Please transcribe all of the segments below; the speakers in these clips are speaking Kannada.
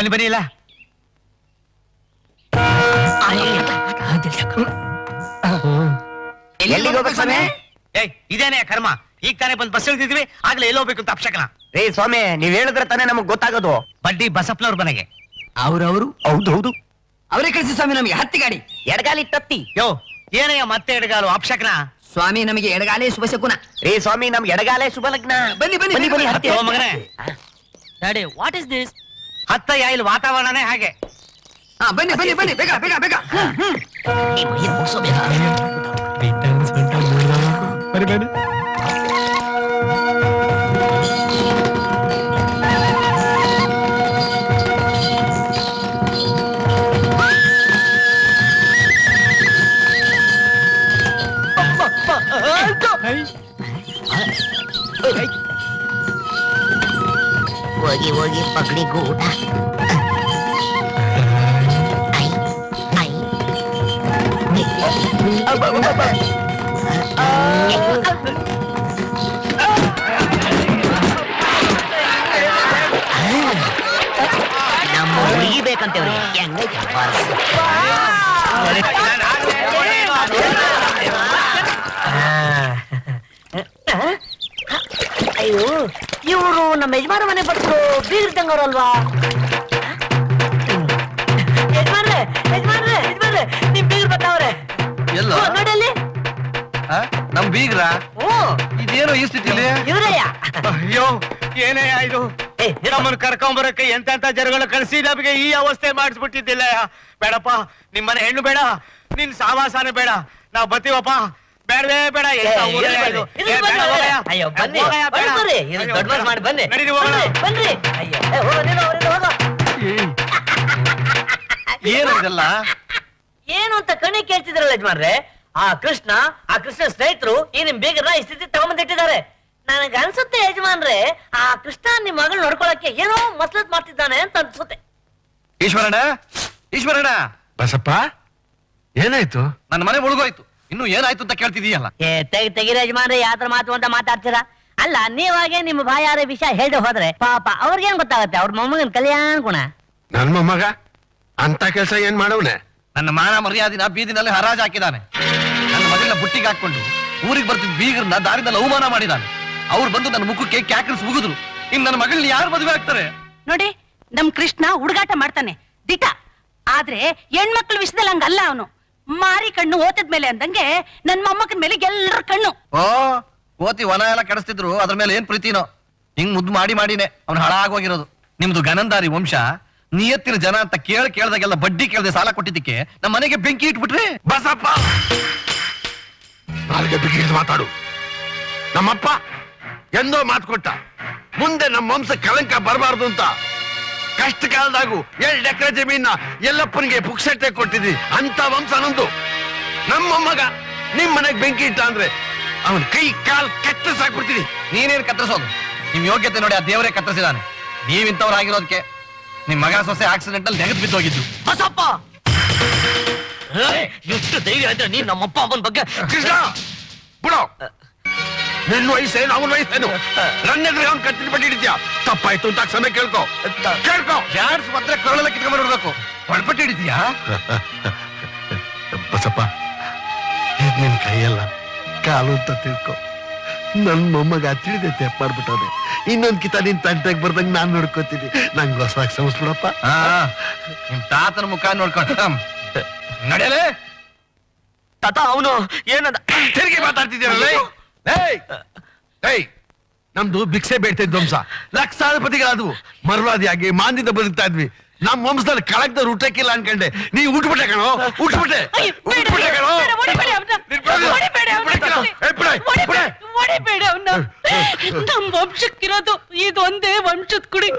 ಬನ್ನಿ ಬನ್ನಿ ಇಲ್ಲ ಇದೇನೆ ಕರ್ಮ. ಈಗ ತಾನೇ ಬಂದು ಬಸ್ ಇಳ್ತಿದ್ವಿ, ಆಗ್ಲೇ ಎಲ್ಲಿ ಹೋಗ್ಬೇಕು ಅಂತ ಅಪ್ಶಕನ. ರೇ ಸ್ವಾಮಿ, ನೀವ್ ಹೇಳಿದ್ರೆ ತಾನೇ ನಮಗ್ ಗೊತ್ತಾಗೋದು. ಬಡ್ಡಿ ಬಸಪ್ಪನವ್ರ ಮನೆಗೆ. ಅವ್ರು ಹೌದು ಅವರೇ ಕಳಿಸಿ ಸ್ವಾಮಿ ನಮಗೆ ಹತ್ತಿ ಗಾಡಿ. ಎಡಗಾಲಿ ತತ್ತಿ. ಯೋ ಏನಯ್ಯ ಮತ್ತೆ ಎಡಗಾಲು ಅಪ್ಶಕನ? ಸ್ವಾಮಿ ನಮಗೆ ಎಡಗಾಲೇ ಶುಭ ಶಕುನ. ರೇ ಸ್ವಾಮಿ, ನಮ್ಗೆ ಎಡಗಾಲೇ ಶುಭ ಲಗ್ನ. ಬನ್ನಿ ಬನ್ನಿ ಬನ್ನಿ ಬನ್ನಿ ಹತ್ತಿ. ಮಗನೇ ಡ್ಯಾಡಿ ವಾಟ್ ಇಸ್ ದಿಸ್? ಹತ್ತಯ್ಯ, ಇಲ್ಲಿ ವಾತಾವರಣನೇ ಹಾಗೆ. ಬನ್ನಿ ಬನ್ನಿ ಬನ್ನಿ ಬೇಗ ಬೇಗ ಬೇಗ. ಹೋಗಿ ಹೋಗಿ ಪಗಡಿ ಗೂಟ. ನಮ್ಮ ಹುಡುಗಿ ಬೇಕಂತೇವ್ರಿ. ಅಯ್ಯೋ, ಇವರು ನಮ್ಮ ಯಜಮಾನ ಮನೆ ಬರ್ತರು ಬೀಗಿರ್ತಂಗವ್ರಲ್ವಾ? ಯಜಮಾನ್ರೆ ಯಜಮಾನ್ರೆ ಯಜಮಾನ್ರೆ, ನಿಮ್ ಬೀಗರು ಬರ್ತಾವ್ರೆ. ಎಲ್ಲ ನೋಡಿ ಅಲ್ಲಿ. ನಮ್ ಬೀಗ್ರ ಇದೇನೋ ಈ ಸ್ಥಿತಿಲಿ? ಇವ್ರಯ್ಯ. ಅಯ್ಯೋ ಏನಯ್ಯ ಇದು? ನಮ್ಮನ್ನು ಕರ್ಕೊಂಬರಕ್ಕೆ ಎಂತೆಂತ ಜನಗಳು ಕಳಿಸಿ ನಮಗೆ ಈ ಅವಸ್ಥೆ ಮಾಡಿಸ್ಬಿಟ್ಟಿದ್ದಿಲ್ಲ. ಬೇಡಪ್ಪ, ನಿಮ್ಮನೆ ಹೆಣ್ಣು ಬೇಡ, ನಿನ್ ಸಾವಾಸಾನ ಬೇಡ, ನಾವ್ ಬತ್ತೀವಪ್ಪ. ಬೇಡವೇ ಬೇಡ. ಅಯ್ಯೋ ಬನ್ನಿ ಬರ್ರಿ, ದೊಡ್ಡ ಮನ್ಸ್ ಮಾಡಿ ಬನ್ನಿ ಬನ್ರಿ. ಏನಲ್ಲ ಏನು ಅಂತ ಕಣಿ ಕೇಳ್ತಿದ್ರಲ್ಲ ಯಜಮಾನ್ರೆ. ಆ ಕೃಷ್ಣ ಸ್ನೇಹಿತರು ಈ ನಿಮ್ ಬೀಗರ ಈ ಸ್ಥಿತಿ ತಗೊಂಬಂದಿಟ್ಟಿದ್ದಾರೆ. ನನಗೆ ಅನ್ಸುತ್ತೆ ಯಜಮಾನ್ರೆ, ಆ ಕೃಷ್ಣ ನಿಮ್ ಮಗಳು ನೋಡ್ಕೊಳಕ್ಕೆ ಏನೋ ಮಸಲತ್ ಮಾಡ್ತಿದ್ದಾನೆ ಅಂತ ಅನ್ಸುತ್ತೆ. ಈಶ್ವರಣ್ಣ ಬಸಪ್ಪ, ಏನಾಯ್ತು? ನನ್ನ ಮನೆ ಮುಳುಗೋಯ್ತು, ಇನ್ನು ಏನಾಯ್ತು ಅಂತ ಕೇಳ್ತಿದೀಯಲ್ಲ? ತೆಗಿರ ಯಜಮಾನ್ರೆ, ಯಾತ್ರ ಮಾತು ಅಂತ ಮಾತಾಡ್ತೀರಾ? ಅಲ್ಲ, ನೀವಾಗೆ ನಿಮ್ಮ ಬಾಯಾರ ವಿಷಯ ಹೇಳಿ ಹೋದ್ರೆ ಪಾಪ ಅವ್ರಿಗೇನ್ ಗೊತ್ತಾಗತ್ತೆ? ಅವ್ರ ಮೊಮ್ಮಗನ್ ಕಲ್ಯಾಣ ಗುಣ. ನನ್ ಮೊಮ್ಮಗ ಅಂತ ಕೆಲ್ಸ ಏನ್ ಮಾಡವ್ನೆ? ನನ್ನ ಮಾನ ಮರ್ಯಾದಿನ ಬೀದಿನಲ್ಲಿ ಹರಾಜ್ ಹಾಕಿದಾನೆ. ನನ್ನ ಮಗಳನ್ನ ಬುಟ್ಟಿಗೆ ಹಾಕೊಂಡು ಊರಿಗೆ ಬರ್ತಿದ್ ಬೀಗರನ್ನ ದಾರಿನಲ್ಲಿ ಅವಮಾನ ಮಾಡಿದಾನೆ. ಅವ್ರು ಬಂದು ನನ್ನ ಮುಖಕ್ಕೆ ಕ್ಯಾಕರ್ಸ್ ಮುಗಿದ್ರು. ಇನ್ ನನ್ನ ಮಗಳನ್ನ ಯಾರು ಮದುವೆ ಆಗ್ತಾರೆ? ನೋಡಿ, ನಮ್ ಕೃಷ್ಣ ಹುಡುಗಾಟ ಮಾಡ್ತಾನೆ ದಿಟ. ಆದ್ರೆ ಹೆಣ್ಮಕ್ಳ ವಿಷಯದಲ್ಲಿ ಹಂಗಲ್ಲ. ಅವನು ಮಾರಿ ಕಣ್ಣು ಓತದ ಮೇಲೆ ಅಂದಂಗೆ ನನ್ ಮೊಮ್ಮಕ್ಕನ ಮೇಲೆ ಎಲ್ಲರ ಕಣ್ಣು. ಕೋತಿ ವನ ಎಲ್ಲ ಕೆಡಿಸ್ತಿದ್ರು, ಅದ್ರ ಮೇಲೆ ಏನ್ ಪ್ರೀತಿನೋ. ಹಿಂಗ್ ಮುದ್ದು ಮಾಡಿ ಮಾಡಿನೇ ಅವ್ನು ಹಾಳಾಗೋಗಿರೋದು. ನಿಮ್ದು ಗನಂದಾರಿ ವಂಶ, ನಿಯತ್ತಿನ ಜನ ಅಂತ ಕೇಳ್ದಾಗೆಲ್ಲ ಬಡ್ಡಿ ಕೇಳದೆ ಸಾಲ ಕೊಟ್ಟಿದ್ದಕ್ಕೆ ನಮ್ಮ ಮನೆಗೆ ಬೆಂಕಿ ಇಟ್ಬಿಟ್ರಿ. ಬಸಪ್ಪ, ನಾಲ್ಗೆ ಬಿಗಿ ಮಾತಾಡು. ನಮ್ಮಪ್ಪ ಎಂದೋ ಮಾತು ಕೊಟ್ಟ, ಮುಂದೆ ನಮ್ಮ ವಂಶ ಕಳಂಕ ಬರಬಾರ್ದು ಅಂತ. ಕಷ್ಟ ಕಾಲದಾಗೂ 2 ಎಕರೆ ಜಮೀನ ಎಲ್ಲಪ್ಪನಿಗೆ ಪುಕ್ಸಟ್ಟೆ ಕೊಟ್ಟಿದ್ವಿ. ಅಂತ ವಂಶ ನಂದು. ನಮ್ಮ ಮೊಮ್ಮಗ ನಿಮ್ ಮನೆಗ್ ಬೆಂಕಿ ಇಟ್ಟ ಅಂದ್ರೆ ಅವನ್ ಕೈ ಕಾಲ್ ಕತ್ತರಿಸಾಕ್ಬಿಡ್ತೀನಿ. ನೀನೇನ್ ಕತ್ತರಿಸೋದು? ನಿಮ್ ಯೋಗ್ಯತೆ ನೋಡಿ ಆ ದೇವರೇ ಕತ್ತರಿಸಿದಾನೆ. ನೀವಿಂತವ್ರಾಗಿರೋದಕ್ಕೆ ನಿಮ್ ಮಗ ಸೊಸೆ ಆಕ್ಸಿಡೆಂಟ್ ಅಲ್ಲಿ ನೆಗೆದು ಬಿದ್ದೋಗಿದ್ದು. ಬಸಪ್ಪ, ಎಷ್ಟು ಧೈರ್ಯ ಆಯ್ತು ನೀನ್ ನಮ್ಮಪ್ಪ ಅಮ್ಮನ ಬಗ್ಗೆ? ಕೃಷ್ಣ ಬಿಡೋ, ನಿನ್ನ ವಯಸ್ಸೇನು ಅವನ ವಯಸ್ಸೇನು? ನನ್ನ ಎದುರು ಅವ್ನು ಕತ್ತಿನ ಬಡ್ಡಿ ಹಿಡಿದ್ಯಾ? ತಪ್ಪಾಯ್ತು ಅಂತ ಕ್ಷಮೆ ಕೇಳ್ಕೊ. ಜಾಡ್ಸ್ ಮಾತ್ರ ಕರಳೆಲ್ಲ ಕಿತ್ಕೊಂಡ್ಬಿಡ್ಬೇಕು. ಒಳಪಟ್ಟು ಹಿಡಿತೀಯಾ? ಬಸಪ್ಪ, ಇದ್ ನಿನ್ ಕೈಯಲ್ಲ, ಕಾಲು ಅಂತ ತಿಳ್ಕೊ. ನನ್ ಮೊಮ್ಮಗ ತಿಳಿದೆ ತೆಪ್ಪ ಮಾಡ್ಬಿಟ್ಟವ್ರೆ. ಇನ್ನೊಂದ್ ಕಿತ ನಿನ್ ತಂಟೆಗೆ ಬರ್ದಂಗ್ ನಾನ್ ನೋಡ್ಕೋತೀನಿ. ನಂಗೆ ಹೊಸದಾಗಿ ಸಮಸ್ಬಿಡಪ್ಪ. ನಿಮ್ ತಾತನ ಮುಖ ನೋಡ್ಕೊಂಡು ನಡೆಯಲೇ. ತಾತ, ಅವನು ಏನಂದ? ತಿರುಗಿ ಮಾತಾಡ್ತಿದ್ದೀರಲ್ಲ? ನಮ್ದು ಭಿಕ್ಷೆ ಬೇಡ್ತಿದ್ದ ವಂಶ, ಲಕ್ಷಾಧಿಪತಿಗಳಾದ್ವು. ಮರವಾದಿಯಾಗಿ ಮಾಂದ್ಯದ ಬದುಕ್ತಾ ಇದ್ವಿ. ನಮ್ ವಂಶದಲ್ಲಿ ಕಳಕ್ದವ್ರು ಊಟಕ್ಕಿಲ್ಲ ಅನ್ಕಂಡೆ. ನೀ ಉಟ್ಬಿಟ್ಟೆ ಕಣೋ, ಉಟ್ಬಿಟ್ಟೆ ಕಣೋ. ನಮ್ ವಂಶಕ್ಕಿರೋದು ಇದೊಂದೇ ವಂಶದ ಕುಡಿ.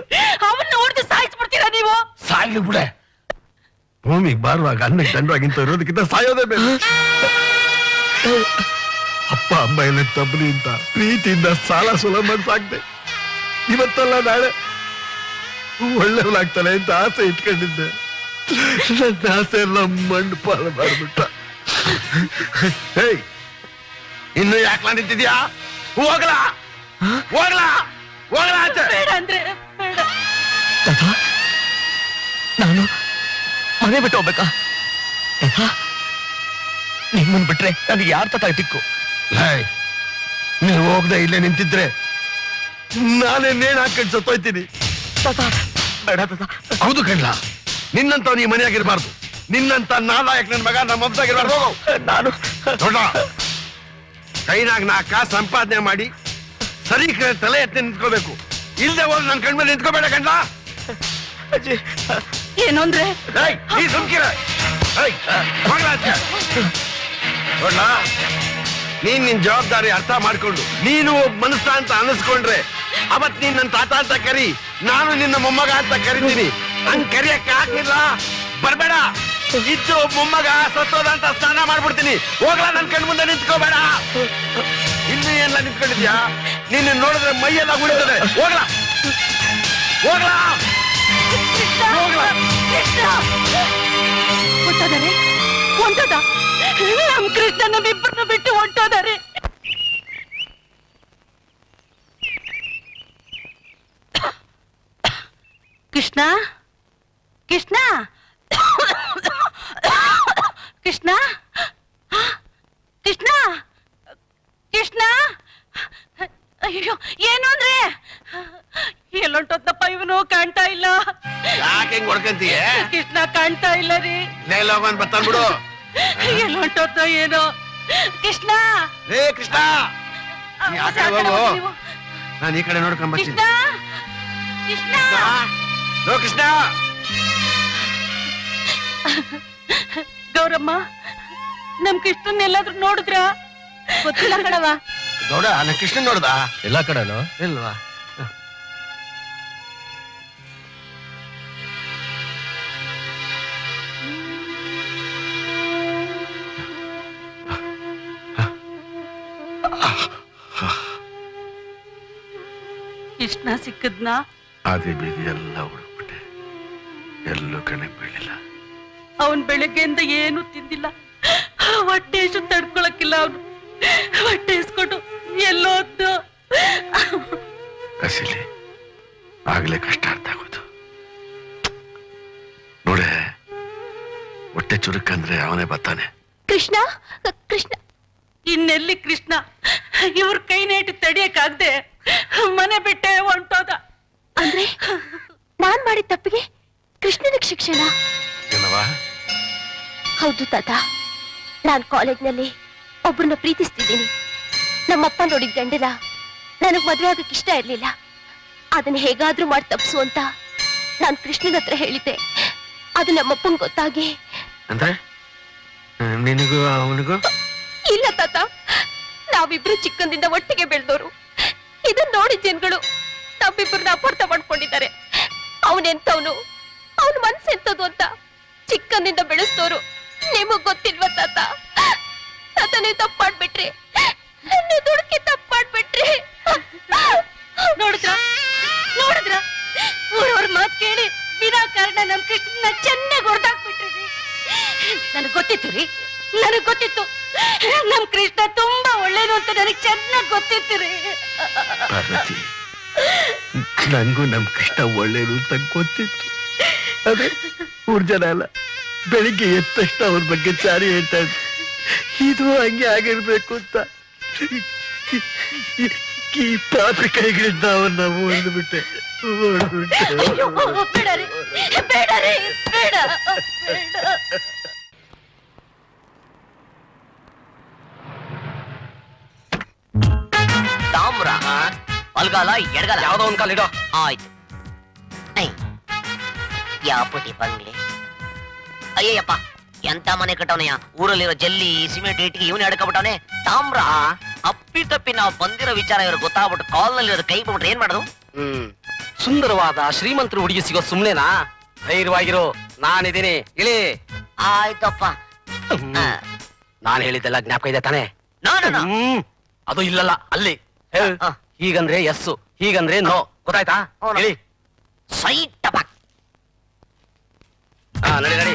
ಅವನ್ನ ನೋಡಿದ್ರೆ ಸಾಯಿಸ್ಬಿಡ್ತೀರಾ ನೀವು? ಸಾಯ್ಲಿ ಬಿಡೆ. ಭೂಮಿಗೆ ಬಾರುವಾಗ ಅನ್ನಕ್ಕೆ ದಂಡವಾಗಿಂತ ಇರೋದಕ್ಕಿಂತ ಸಾಯೋದೇ ಬೇಡ. ಅಪ್ಪ ಅಮ್ಮ ಎಲ್ಲ ತಬ್ಬಲಿ ಅಂತ ಪ್ರೀತಿಯಿಂದ ಸಾಲ ಸುಲ ಮಾಡಿ ಸಾಕ್ದೆ. ಇವತ್ತಲ್ಲ ನಾಳೆ ಒಳ್ಳೆಯವನಾಗ್ತಾನೆ ಅಂತ ಆಸೆ ಇಟ್ಕೊಂಡಿದ್ದೆ. ನನ್ನ ಆಸೆ ಎಲ್ಲ ಮಣ್ಣು ಪಾಲು ಮಾಡ್ಬಿಟ್ಟ. ಇನ್ನು ಯಾಕೆ ನಿಂತಿದ್ಯಾ? ಹೋಗ್ಲಾ ಹೋಗ್ಲಾ ಹೋಗ್ಲಾ ಆಚೆ. ಬೇಡ ಅಂದ್ರೆ ಬೇಡ. ಮನೆ ಬಿಟ್ಟು ಹೋಗ್ಬೇಕಾ? ನಿಮ್ಮನ್ ಬಿಟ್ರೆ ನನಗೆ ಯಾರ ತಟ ಟಿಕ್ಕು? ನೀವು ಹೋಗದೆ ಇಲ್ಲೇ ನಿಂತಿದ್ರೆ ನಾನೇ ನೇಣ್ ಹಾಕೊಂಡು ಸತ್ತೋಯ್ತೀನಿ. ತಾತ ಬೇಡ ತಾತ. ಹೌದು ಕಣ್ಲ, ನಿನ್ನಂತ ನೀ ಮನೆಯಾಗಿರ್ಬಾರ್ದು. ನಿನ್ನಂತ ನಾಲಾಯಕ್ ನನ್ ಮಗ ನಮ್ಮ ವಂಶಾಗಿರ್ಬಾರ್ದು. ಹೋಗು. ನಾನು ನೋಡ, ಕೈನಾಗ ನಾ ಕಾಸು ಸಂಪಾದನೆ ಮಾಡಿ ಸರಿ ತಲೆ ಎತ್ತಿ ನಿಂತ್ಕೋಬೇಕು. ಇಲ್ದೆ ಹೋಗಿ ನನ್ ಕಣ್ಮೇಲೆ ನಿಂತ್ಕೋಬೇಡ ಕಣ್ಲ. ಅಜ್ಜಿ ಏನು ಅಂದ್ರೆ ನೀ ಸುಮ್ಕಿರ. ನೋಡ್ಲ, ನೀನ್ ನಿನ್ ಜವಾಬ್ದಾರಿ ಅರ್ಥ ಮಾಡ್ಕೊಂಡು ನೀನು ಒಬ್ಬ ಮನಸ್ಸ ಅಂತ ಅನಿಸ್ಕೊಂಡ್ರೆ ಅವತ್ ನೀನ್ ನನ್ನ ತಾತ ಅಂತ ಕರಿ, ನಾನು ನಿನ್ನ ಮೊಮ್ಮಗ ಅಂತ ಕರಿತೀನಿ. ಹಂಗ್ ಕರಿಯಕ್ಕೆ ಆಗ್ಲಿಲ್ಲ, ಬರ್ಬೇಡ. ಇದ್ದು ಮೊಮ್ಮಗ ಸತ್ತೋದ ಅಂತ ಸ್ನಾನ ಮಾಡ್ಬಿಡ್ತೀನಿ. ಹೋಗ್ಲಾ, ನನ್ ಕಣ್ ಮುಂದೆ ನಿಂತ್ಕೋಬೇಡ. ಇನ್ನು ಎಲ್ಲ ನಿಂತ್ಕೊಂಡಿದ್ಯಾ? ನಿನ್ನ ನೋಡಿದ್ರೆ ಮೈಯೆಲ್ಲ ಉಳಿತದೆ. ಹೋಗ್ಲಾ ಹೋಗ್ಲಾ ಹೋಗ್ಲಾ. ಹೊಂಟೋದಾರೆ, ಹೊಂಟೋದ ನಮ್ ಕೃಷ್ಣ ನಮ್ಮಿಬ್ಬರನ್ನ ಬಿಟ್ಟು ಹೊಂಟೋದಾರೆ. ಕೃಷ್ಣ ಕೃಷ್ಣ ಕೃಷ್ಣ ಕೃಷ್ಣ ಕೃಷ್ಣ ಅಯ್ಯೋ ಏನು ಅಂದ್ರೆ ಎಲ್ಲೊಂಟೋದ್ನಪ್ಪ ಇವನು? ಕಾಣ್ತಾ ಇಲ್ಲ. ಯಾಕೆ ಹೆಂಗ್ ಹೊಡ್ಕಂತೀಯ? ಕೃಷ್ಣ ಕಾಣ್ತಾ ಇಲ್ಲ ರೀ. ನೇಲೋಗನ್ ಬರ್ತಾನ್ ಬಿಡು. ಎಲ್ಲೊಂಟೋದ್ನ ಏನೋ. ಕೃಷ್ಣ ರೇ ಕೃಷ್ಣ, ನೀ ಆ ಕಡೆ ಹೋಗು, ನಾನು ಈ ಕಡೆ ನೋಡ್ಕೊಂಡ್ ಬರ್ತೀನಿ. ಕೃಷ್ಣ ಕೃಷ್ಣ ಲೋ ಕೃಷ್ಣ. ಗೌರಮ್ಮ, ನಮ್ ಕೃಷ್ಣನ್ ಎಲ್ಲಾದ್ರೂ ನೋಡಿದ್ರ? ಗೊತ್ತಿಲ್ಲ ಕಣವ. ಗೌಡ, ನಾ ಕೃಷ್ಣನ್ ನೋಡ್ದ? ಎಲ್ಲ ಕಡೆನೋ ಇಲ್ವಾ? ಕೃಷ್ಣ ಸಿಕ್ಕದ್ನ? ಆದಿ ಬೀದಿ ಎಲ್ಲ ಹುಡುಕ್ಬಿಟ್ಟೆ, ಎಲ್ಲೂ ಕಣಕ್ ಬೀಳಿಲ್ಲ. ಅವನ್ ಬೆಳಗ್ಗೆಯಿಂದ ಏನು ತಿಂದಿಲ್ಲ. ಹೊಟ್ಟೆ ಎಷ್ಟು ತಡ್ಕೊಳಕ್ಕಿಲ್ಲ. ಅವನು ಹೊಟ್ಟೆ ಇಸ್ಕೊಂಡು ಎಲ್ಲೋದ್ದು. ಕಸಿಲಿ ಆಗ್ಲೇ ಕಷ್ಟ ಅರ್ಥ ಆಗೋದು. ನೋಡೆ, ಹೊಟ್ಟೆ ಚುರುಕಂದ್ರೆ ಅವನೇ ಬರ್ತಾನೆ. ಕೃಷ್ಣ ಕೃಷ್ಣ ಇನ್ನೆಲ್ಲಿ ಕೃಷ್ಣ? ಇವ್ರ ಕೈ ನೇಟು ತಡಿಯಕ್ಕಾಗ್ದೆ ಮನೆ ಬಿಟ್ಟೆ ಹೊಂಟೋದ. ಅಂದ್ರೆ ನಾನ್ ಮಾಡಿದ ತಪ್ಪಿಗೆ ಕೃಷ್ಣನಿಗೆ ಶಿಕ್ಷೆನಾ? ಏನವಾ? ಹೌದು ತಾತ, ನಾನ್ ಕಾಲೇಜ್ನಲ್ಲಿ ಒಬ್ಬರನ್ನ ಪ್ರೀತಿಸ್ತಿದ್ದೀನಿ. ನಮ್ಮಪ್ಪ ನೋಡಿದ ಗಂಡನ ನನಗ್ ಮದ್ವೆ ಆಗಕ್ಕೆ ಇಷ್ಟ ಇರ್ಲಿಲ್ಲ. ಅದನ್ನ ಹೇಗಾದ್ರೂ ಮಾಡಿ ತಪ್ಸು ಅಂತ ನಾನ್ ಕೃಷ್ಣನ ಹತ್ರ ಹೇಳಿದ್ದೆ. ಅದು ನಮ್ಮಪ್ಪಂಗ್ ಗೊತ್ತಾಗಿ. ಅಂದ್ರೆ ನಿನಗೂ ಅವನಿಗೂ? ಇಲ್ಲ ತಾತ, ನಾವಿಬ್ರು ಚಿಕ್ಕಂದಿಂದ ಒಟ್ಟಿಗೆ ಬೆಳೆದವರು. ಇದನ್ನ ನೋಡಿ ಜನಗಳು ನಮ್ಮಿಬ್ಬರನ್ನ ಅಪಾರ್ಥ ಮಾಡ್ಕೊಂಡಿದ್ದಾರೆ. ಅವನೆಂತವನು, ಅವನ ಮನ್ಸೆಂತದು ಅಂತ ಚಿಕ್ಕಂದಿಂದ ಬೆಳೆಸ್ತವ್ರು. ನಿಮಗ್ ಗೊತ್ತಿಲ್ವಾ ತಾತ? ತಾತ, ನೀವು ತಪ್ಪು ಮಾಡ್ಬಿಟ್ರಿ, ನೀವು ದುಡುಕಿ ತಪ್ಪು ಮಾಡ್ಬಿಟ್ರಿ. ನೋಡಿದ್ರ ನೋಡಿದ್ರ ಊರವ್ರ ಮಾತ್ ಕೇಳಿ ವಿನಾಕಾರಣ ನಮ್ ಕೃಷ್ಣನ ಚೆನ್ನಾಗಿ ಹೊಡೆದಾಕ್ಬಿಟ್ರಿ. ನನಗ್ ಗೊತ್ತಿತ್ತು ರೀ, ನನಗ್ ಗೊತ್ತಿತ್ತು. ನಮ್ ಕೃಷ್ಣ ತುಂಬಾ ಒಳ್ಳೇದು ಅಂತ ನನಗ್ ಚೆನ್ನಾಗಿ ಗೊತ್ತಿತ್ತು ರೀ. ಪಾರ್ವತಿ, ನಂಗೂ ನಮ್ ಕಷ್ಟ ಒಳ್ಳೇದು ಅಂತ ಗೊತ್ತಿತ್ತು. ಅದೇ ಮೂರ್ ಜನ ಅಲ್ಲ, ಬೆಳಿಗ್ಗೆ ಎದ್ದ ತಕ್ಷಣ ಅವ್ರ ಬಗ್ಗೆ ಚಾರಿ ಹೇಳ್ತಾ ಇದ್ರು. ಇದು ಹಂಗೆ ಆಗಿರ್ಬೇಕು ಅಂತ ಈ ಪಾಪಿ ಕೈಗಳಿಂದ ಅವನ್ನ ಓಡ್ಬಿಟ್ಟೆ. ಅಯ್ಯೋ, ಬೇಡ ರೀ, ಬೇಡ ರೀ, ಬೇಡ ಬೇಡ. ತಾಮ್ರ ಬಲ್ಗಾಲ ಎಡಗಾಲ ಯಾವ್ದೋ ಒಂದ್ ಕಾಲ ಇಡೋ. ಆಯ್ತು. ಯಾಪುಟಿ ಬಂಗ್ಲೆ. ಅಯ್ಯಯ್ಯಪ್ಪ, ಎಂತ ಮನೆ ಕಟ್ಟವನಯ್ಯ. ಊರಲ್ಲಿರೋ ಜಲ್ಲಿ ಸಿಮೆಂಟ್ ಇಟ್ಟಿಗೆ ಇವನೇ ಅಡ್ಕೊಬಿಟ್ಟವನೆ. ತಾಮ್ರ ಅಪ್ಪಿ ತಪ್ಪಿ ನಾವು ಬಂದಿರೋ ವಿಚಾರ ಇವ್ರು ಗೊತ್ತಾಗ್ಬಿಟ್ಟು ಕಾಲ್ನಲ್ಲಿರೋದು ಕೈ ಬಿಟ್ಬಿಟ್ರೆ ಏನ್ ಮಾಡೋದು? ಸುಂದರವಾದ ಶ್ರೀಮಂತರು ಹುಡುಗಿ ಸಿಗೋ ಸುಮ್ನೆನಾ? ಧೈರ್ಯವಾಗಿರೋ, ನಾನಿದ್ದೀನಿ, ಇಳಿ. ಆಯ್ತಪ್ಪ. ನಾನ್ ಹೇಳಿದ್ದೆಲ್ಲ ಜ್ಞಾಪಕ ಇದೆ ತಾನೆ? ನಾನು ಅದು ಇಲ್ಲಲ್ಲ, ಅಲ್ಲಿ. ಹೀಗಂದ್ರೆ ಎಸ್ಸು, ಹೀಗಂದ್ರೆ ನೋ, ಗೊತ್ತಾಯ್ತಾ? ಹೌದು. ಹೇಳಿ. ಸೈಟ್ ಅಪ್ಪ. ನಡಿ ನಡಿ.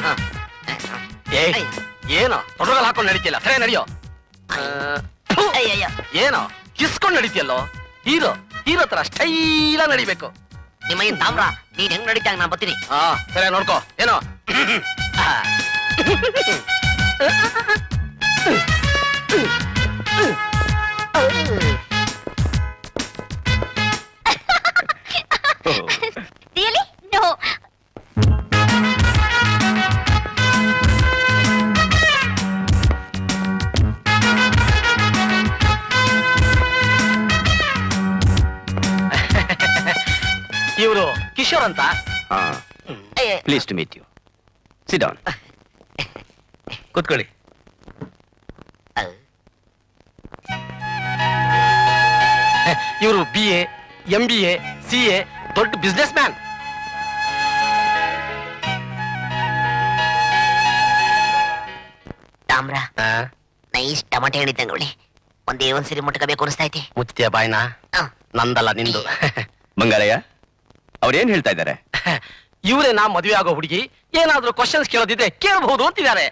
ಏ, ಏನೋ ತೊಡಗಲ್ ಹಾಕೊಂಡು ನಡೀತಿಲ್ಲ, ಸರಿ ನಡಿಯೋ. ಅಯ್ಯಯ್ಯ, ಏನೋ ಕಿಸ್ಕೊಂಡ್ ನಡೀತಿಯಲ್ಲೋ? ಹೀರೋ ಹೀರೋ ತರ ಸ್ಟೈಲ ನಡಿಬೇಕು. ನಿಮ್ಮ ಈ ತಾಮ್ರ ನೀನ್ ಹೆಂಗ್ ನಡೀತಾಗ ನಾನ್ ಬರ್ತೀನಿ. ಸರಿ ನೋಡ್ಕೋ. ಏನೋ ರಿಯಲಿ ನೋ. ಇವರು ಕಿಶೋರ್ ಅಂತ. Please to meet you. Sit down. ಕೂತ್ಕೊಳ್ಳಿ. ಇವರು BA, MBA, CA, ದೊಡ್ಡ ಬಿಸ್ನೆಸ್ ಮ್ಯಾನ್. ತಾಮ್ರ ನೈಸ್ ಟಮಾಟೆ ಹಣ್ಣಿ ತಂಗೊಳ್ಳಿ. ಒಂದ್ ಸರಿ ಮುಟ್ಕಬೇಕು ಅನಿಸ್ತೈತಿ. ಮುಚ್ತಿಯ ಬಾಯ್ನ? ನಂದಲ್ಲ ನಿಂದು. ಬಂಗಾರಯ್ಯ, ಅವ್ರೇನ್ ಹೇಳ್ತಾ ಇದ್ದಾರೆ? ಇವರೇ ನಾ ಮದುವೆ ಆಗೋ ಹುಡುಗಿ, ಏನಾದ್ರೂ ಕ್ವಶನ್ಸ್ ಕೇಳೋದಿದ್ರೆ ಕೇಳಬಹುದು ಅಂತಿದ್ದಾರೆ.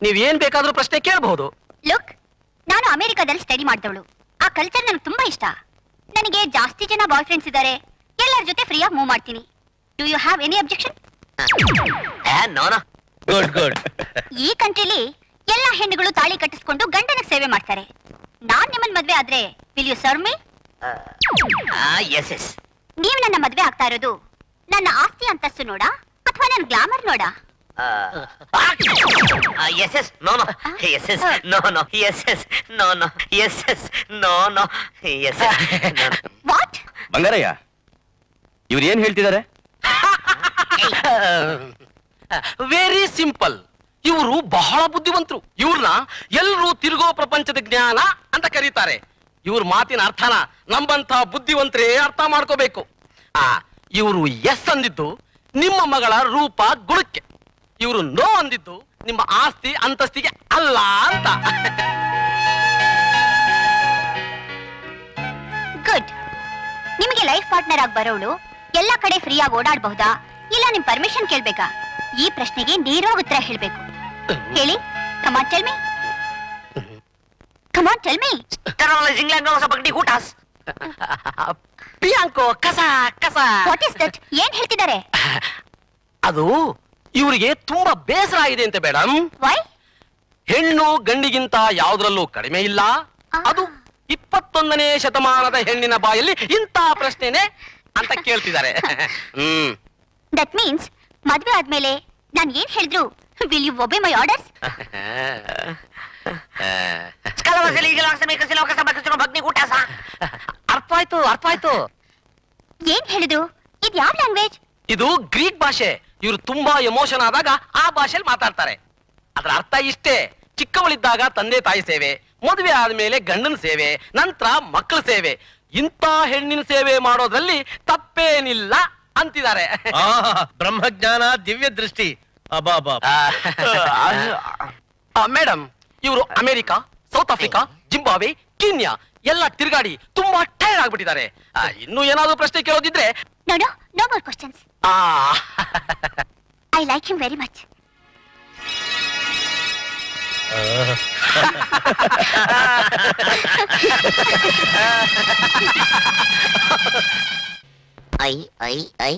ನೀವ್ ಏನ್ ಬೇಕಾದ್ರೂ ಪ್ರಶ್ನೆ ಕೇಳಬಹುದು. ಲುಕ್, ನಾನು ಅಮೆರಿಕಾದಲ್ಲಿ ಸ್ಟಡಿ ಮಾಡಿದವಳು. ಆ ಕಲ್ಚರ್ ನನಗೆ ತುಂಬಾ ಇಷ್ಟ. ನನಗೆ ಜಾಸ್ತಿ ಜನ ಬಾಯ್ ಫ್ರೆಂಡ್ಸ್ ಇದ್ದಾರೆ. ಎಲ್ಲರ ಜೊತೆ ಫ್ರೀಯಾಗಿ ಮೂವ್ ಮಾಡ್ತೀನಿ. Do you have any objection? No no. Good good. ಈ ಕಂಟ್ರಿಲಿ ಎಲ್ಲ ಹೆಣ್ಣುಗಳು ತಾಳಿ ಕಟ್ಟಿಸ್ಕೊಂಡು ಗಂಡನ ಸೇವೆ ಮಾಡ್ತಾರೆ. ನಾನ್ ನಿಮ್ಮನ್ ಮದ್ವೆ ಆದ್ರೆ will you serve me? Yes yes. ನೀವು ನನ್ನ ಮದ್ವೆ ಆಗ್ತಾ ಇರೋದು ನನ್ನ ಆಸ್ತಿ ಅಂತಸ್ತು ನೋಡಾ ಅಥವಾ ನನ್ನ ಗ್ಲಾಮರ್ ನೋಡಾ? Yes yes no no. Yes yes no no. Yes yes no no. Yes yes no no. Yes yes. What? Bangarayya, ಇವ್ರು ಏನ್ ಹೇಳ್ತಿದ್ದಾರೆ? Very simple. ಇವರು ಬಹಳ ಬುದ್ಧಿವಂತರು. ಇವ್ರನ್ನ ಎಲ್ಲರೂ ತಿರುಗೋ ಪ್ರಪಂಚದ ಜ್ಞಾನ ಅಂತ ಕರೀತಾರೆ. ಇವ್ರ ಮಾತಿನ ಅರ್ಥನ ನಮ್ಮಂತ ಬುದ್ಧಿವಂತರೇ ಅರ್ಥ ಮಾಡ್ಕೋಬೇಕು. ಇವರು ಎಸ್ ಅಂದಿದ್ದು ನಿಮ್ಮ ಮಗಳ ರೂಪ ಗುಣಕ್ಕೆ, ಇವರು ನೋ ಅಂದಿದ್ದು ನಿಮ್ಮ ಆಸ್ತಿ ಅಂತಸ್ತಿಗೆ ಅಲ್ಲ ಅಂತ. ಗುಡ್. ನಿಮಗೆ ಲೈಫ್ ಪಾರ್ಟ್ನರ್ ಆಗಿ ಬರೋಳು ಎಲ್ಲಾ ಕಡೆ ಫ್ರೀಯಾಗಿ ಓಡಾಡಬಹುದಾ ಇಲ್ಲ ನಿಮ್ ಪರ್ಮಿಷನ್ ಕೇಳ್ಬೇಕಾ? ಈ ಪ್ರಶ್ನೆಗೆ ನೇರವಾಗಿ ಉತ್ತರ ಹೇಳ್ಬೇಕು. ಹೇಳಿ. Come on tell me. Come on tell me. ಊಟಾಸ್ ಪಿಯಾಂಕೋ ಕಸ ಕಸ. What is that? ಏನ್ ಹೇಳ್ತಿದ್ದಾರೆ? ಅದು ಇವರಿಗೆ ತುಂಬಾ ಬೇಸರ ಆಗಿದೆ ಅಂತ ಮೇಡಮ್. ವೈ? ಹೆಣ್ಣು ಗಂಡಿಗಿಂತ ಯಾವುದ್ರಲ್ಲೂ ಕಡಿಮೆ ಇಲ್ಲ. ಅದು 21ನೇ ಶತಮಾನದ ಹೆಣ್ಣಿನ ಬಾಯಲ್ಲಿ ಇಂಥ ಪ್ರಶ್ನೆನೆ ಅಂತ ಕೇಳ್ತಿದ್ದಾರೆ. ದಟ್ ಮೀನ್ಸ್ ಮದ್ವೆ ಆದ್ಮೇಲೆ ನಾನ್ ಏನ್ ಹೇಳಿದ್ರು will you obey my orders? ಅರ್ಥ ಆಯ್ತು, ಅರ್ಥ ಆಯ್ತು. ಏನ್ ಹೇಳಿದ್ರು? ಇದ್ ಯಾವ ಲ್ಯಾಂಗ್ವೇಜ್? ಇದು ಗ್ರೀಕ್ ಭಾಷೆ. ಇವರು ತುಂಬಾ ಎಮೋಷನ್ ಆದಾಗ ಆ ಭಾಷೆಯಲ್ಲಿ ಮಾತಾಡ್ತಾರೆ. ಅದ್ರ ಅರ್ಥ ಇಷ್ಟೇ: ಚಿಕ್ಕವಳಿದ್ದಾಗ ತಂದೆ ತಾಯಿ ಸೇವೆ, ಮದುವೆ ಆದ್ಮೇಲೆ ಗಂಡನ ಸೇವೆ, ನಂತರ ಮಕ್ಕಳ ಸೇವೆ. ಇಂಥ ಹೆಣ್ಣಿನ ಸೇವೆ ಮಾಡೋದ್ರಲ್ಲಿ ತಪ್ಪೇನಿಲ್ಲ ಅಂತಿದ್ದಾರೆ. ಬ್ರಹ್ಮಜ್ಞಾನ, ದಿವ್ಯ ದೃಷ್ಟಿ. ಮೇಡಮ್, ಇವರು America, south Africa, Zimbabwe, Kenya ಎಲ್ಲ ತಿರುಗಾಡಿ ತುಂಬಾ ಟೈರ್ಡ್ ಆಗ್ಬಿಟ್ಟಿದ್ದಾರೆ. ಇನ್ನು ಏನಾದ್ರು ಪ್ರಶ್ನೆ ಕೇಳೋದಿದ್ರೆ. No no, no more questions. I like him very much. I I I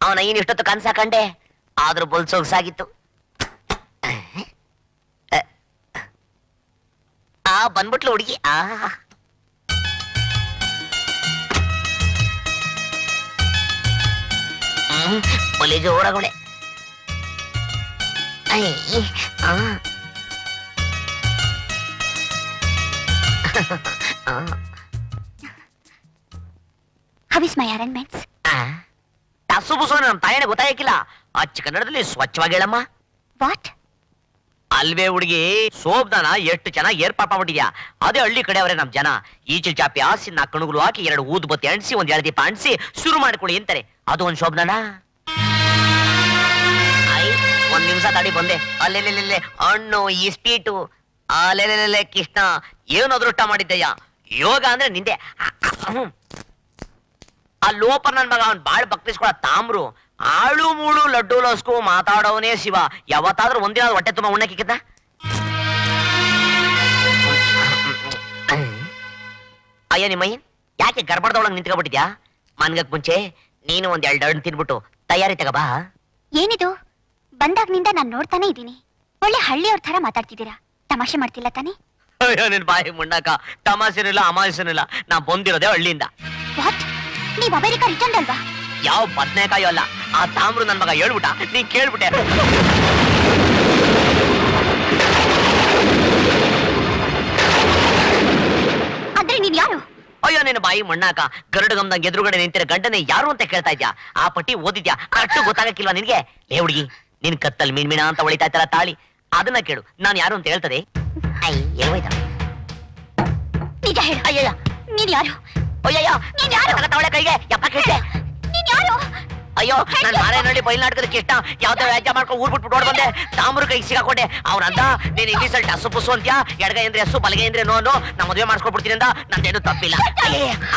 ಅವನ ಇಷ್ಟೊತ್ತು ಕನ್ಸ ಕಂಡೆ, ಆದ್ರೂ ಬುಲ್ ಸೊಗಸಾಗಿತ್ತು. ಬಂದ್ಬಿಟ್ಲು ಹುಡುಗಿ. ಒಲೆ ಜೋರಾಗುಳೆ. How is my arrangements? ಟಸು ಬುಸು ನಮ್ಮ ತಾಯಣೆ ಗೊತ್ತಾಗಿಲ್ಲ. ಅಚ್ಚ ಕನ್ನಡದಲ್ಲಿ ಸ್ವಚ್ಛವಾಗಿ ಹೇಳಮ್ಮ. ವಾಟ್? ಅಲ್ವೇ ಹುಡುಗಿ, ಸೋಬ್ದಾನ ಎಷ್ಟು ಚೆನ್ನಾಗಿ ಏರ್ಪಾಟ್ ಮಾಡ್ಬಿಟ್ಟಿದ್ಯಾ. ಅದೇ ಹಳ್ಳಿ ಕಡೆ ಅವರೇ ನಮ್ ಜನ. ಈಚೆ ಚಾಪಿ ಹಾಸಿ 4 ಕಣುಗಳು ಹಾಕಿ 2 ಊದು ಬತ್ತಿ ಅಂಟಿಸಿ 1 ಎಳದೀಪ ಅಂಟಿಸಿ ಶುರು ಮಾಡ್ಕೊಳ್ಳಿ ಅಂತಾರೆ. ಅದು ಒಂದ್ ಶೋಭದಾನ. ಒಂದ್ ನಿಮಿಷ ತಡಿ ಬಂದೆ. ಅಲ್ಲೆಲ್ಲೆಲ್ಲೆ ಹಣ್ಣು ಇಸ್ಪೀಟು. ಅಲ್ಲೆಲ್ಲೆಲ್ಲೆ ಕೃಷ್ಣ, ಏನು ಅದೃಷ್ಟ ಮಾಡಿದ್ದಯ್ಯ. ಯೋಗ ಅಂದ್ರೆ ನಿಂದೆ. ಆ ಲೋಪರ್ ನನ್ ಮಗ ಅವ್ನ್ ಬಾಳ್ ಭಕ್ತಿಸ್ಕೊಳ ತಾಮ್ರು. ಆಳು ಮೂಳು ಲಡ್ಡು ಲಸ್ಕು ಮಾತಾಡೋನೇ ಶಿವ. ಯಾವತ್ತಾದ್ರೂ ಒಂದಿನ ಹೊಟ್ಟೆ ತುಂಬ ಉಣ್ಣಕ್ಕಿದ್ದ? ಅಯ್ಯ ನಿಮ್ಮಯ್ಯ, ಯಾಕೆ ಗರ್ಭದೊಳಗೆ ನಿಂತ್ಕೊಬಿಟ್ಟಿದ್ಯಾ? ಮನ್ಗಕ್ ಮುಂಚೆ ನೀನು ಒಂದ್ 2 ಹಣ್ಣು ತಿನ್ಬಿಟ್ಟು ತಯಾರಿ ತಗಬಾ. ಏನಿದು ಬಂದಾಗ್ನಿಂದ ನಾನ್ ನೋಡ್ತಾನೆ ಇದ್ದೀನಿ. ಒಳ್ಳೆ ಹಳ್ಳಿಯವ್ರ ತರ ಮಾತಾಡ್ತಿದ್ದೀರಾ. ತಮಾಷೆ ಮಾಡ್ತಿಲ್ಲ ತಾನೇ? ಅಯ್ಯೋ ನಿನ್ ಬಾಯಿ ಮುಣ್ಣಾಕ, ತಮಾಷೆನಿಲ್ಲ ಅಮಾಯಸನಿಲ್ಲ. ನಾ ಬಂದಿರೋದೇ ಹಳ್ಳಿಯಿಂದ. ವಾಟ್, ನೀವ್ ಅಮೆರಿಕ ರಿಟರ್ನ್ ಅಲ್ವಾ? ಯಾವ ಬದ್ನೇಕಾಯೋ ಅಲ್ಲ. ಆ ತಾಮ್ರು ನನ್ ಮಗ ಹೇಳ್ಬಿಟ್ಟ, ನೀ ಕೇಳ್ಬಿಟ್ಟೆ. ಅಂದ್ರೆ ನೀನ್ ಯಾರು? ಅಯ್ಯೋ ನಿನ್ನ ಬಾಯಿ ಮಣ್ಣಾಕ, ಗರುಡ ಗಮ್ದಂಗ್ ಎದುರುಗಡೆ ನಿಂತಿರೋ ಗಂಡನೇ ಯಾರು ಅಂತ ಕೇಳ್ತಾ ಇದ್ಯಾ? ಆ ಪಟ್ಟಿ ಓದಿದ್ಯಾ? ಅಷ್ಟು ಗೊತ್ತಾಗಕ್ಕಿಲ್ವಾ ನಿನ್ಗೆ? ಲೇ ಹುಡುಗಿ, ನಿನ್ ಕತ್ತಲ್ ಮೀನ್ ಮೀನ ಅಂತ ಹೊಳಿತಾ ಇತ್ತಲ್ಲ ತಾಳಿ, ಅದನ್ನ ಕೇಳು. ನಾನ್ ಯಾರು ಅಂತ ಹೇಳ್ತದೆ? ನಿಜ ಹೇಳು. ಅಯ್ಯಯ್ಯ, ನೀನ್ ಯಾರು? ಅಯ್ಯಯ್ಯೋ, ನೀನ್ ಯಾರು? ತಗೊಳ್ಳೆ ಕೈಗೆ ಯಪ್ಪ ಕೇಳ್ತೆ. ನೀನ್ ಯಾರು? ಅಯ್ಯೋ, ನಾನ್ ಮಾರೇನಹಳ್ಳಿ ಬಯಲ್ನಾಟಕದಕ್ಕೆ ಇಷ್ಟ ಯಾವ್ದೋ ವ್ಯಾಜ್ಯ ಮಾಡ್ಕೊಂಡು ಊರ್ ಬಿಟ್ಬಿಟ್ಟು ಓಡ್ ಬಂದೆ. ತಾಮ್ರ ಕೈಗೆ ಸಿಗಾಕೊಂಡೆ. ಅವ್ನಂದ ನೀನ್ ಇಂಗ್ಲೀಷ್ ಅಲ್ಲಿ ಟಸು ಪುಸು ಅಂತ್ಯಾ, ಎಡಗೈ ಅಂದ್ರೆ ಹಸು ಬಲಗೈ ಅಂದ್ರೆ ನೋ, ನಾ ಮದುವೆ ಮಾಡ್ಸ್ಕೊಡ್ಬಿಡ್ತೀನಿ ಅಂತ. ನಂದೇನು ತಪ್ಪಿಲ್ಲ.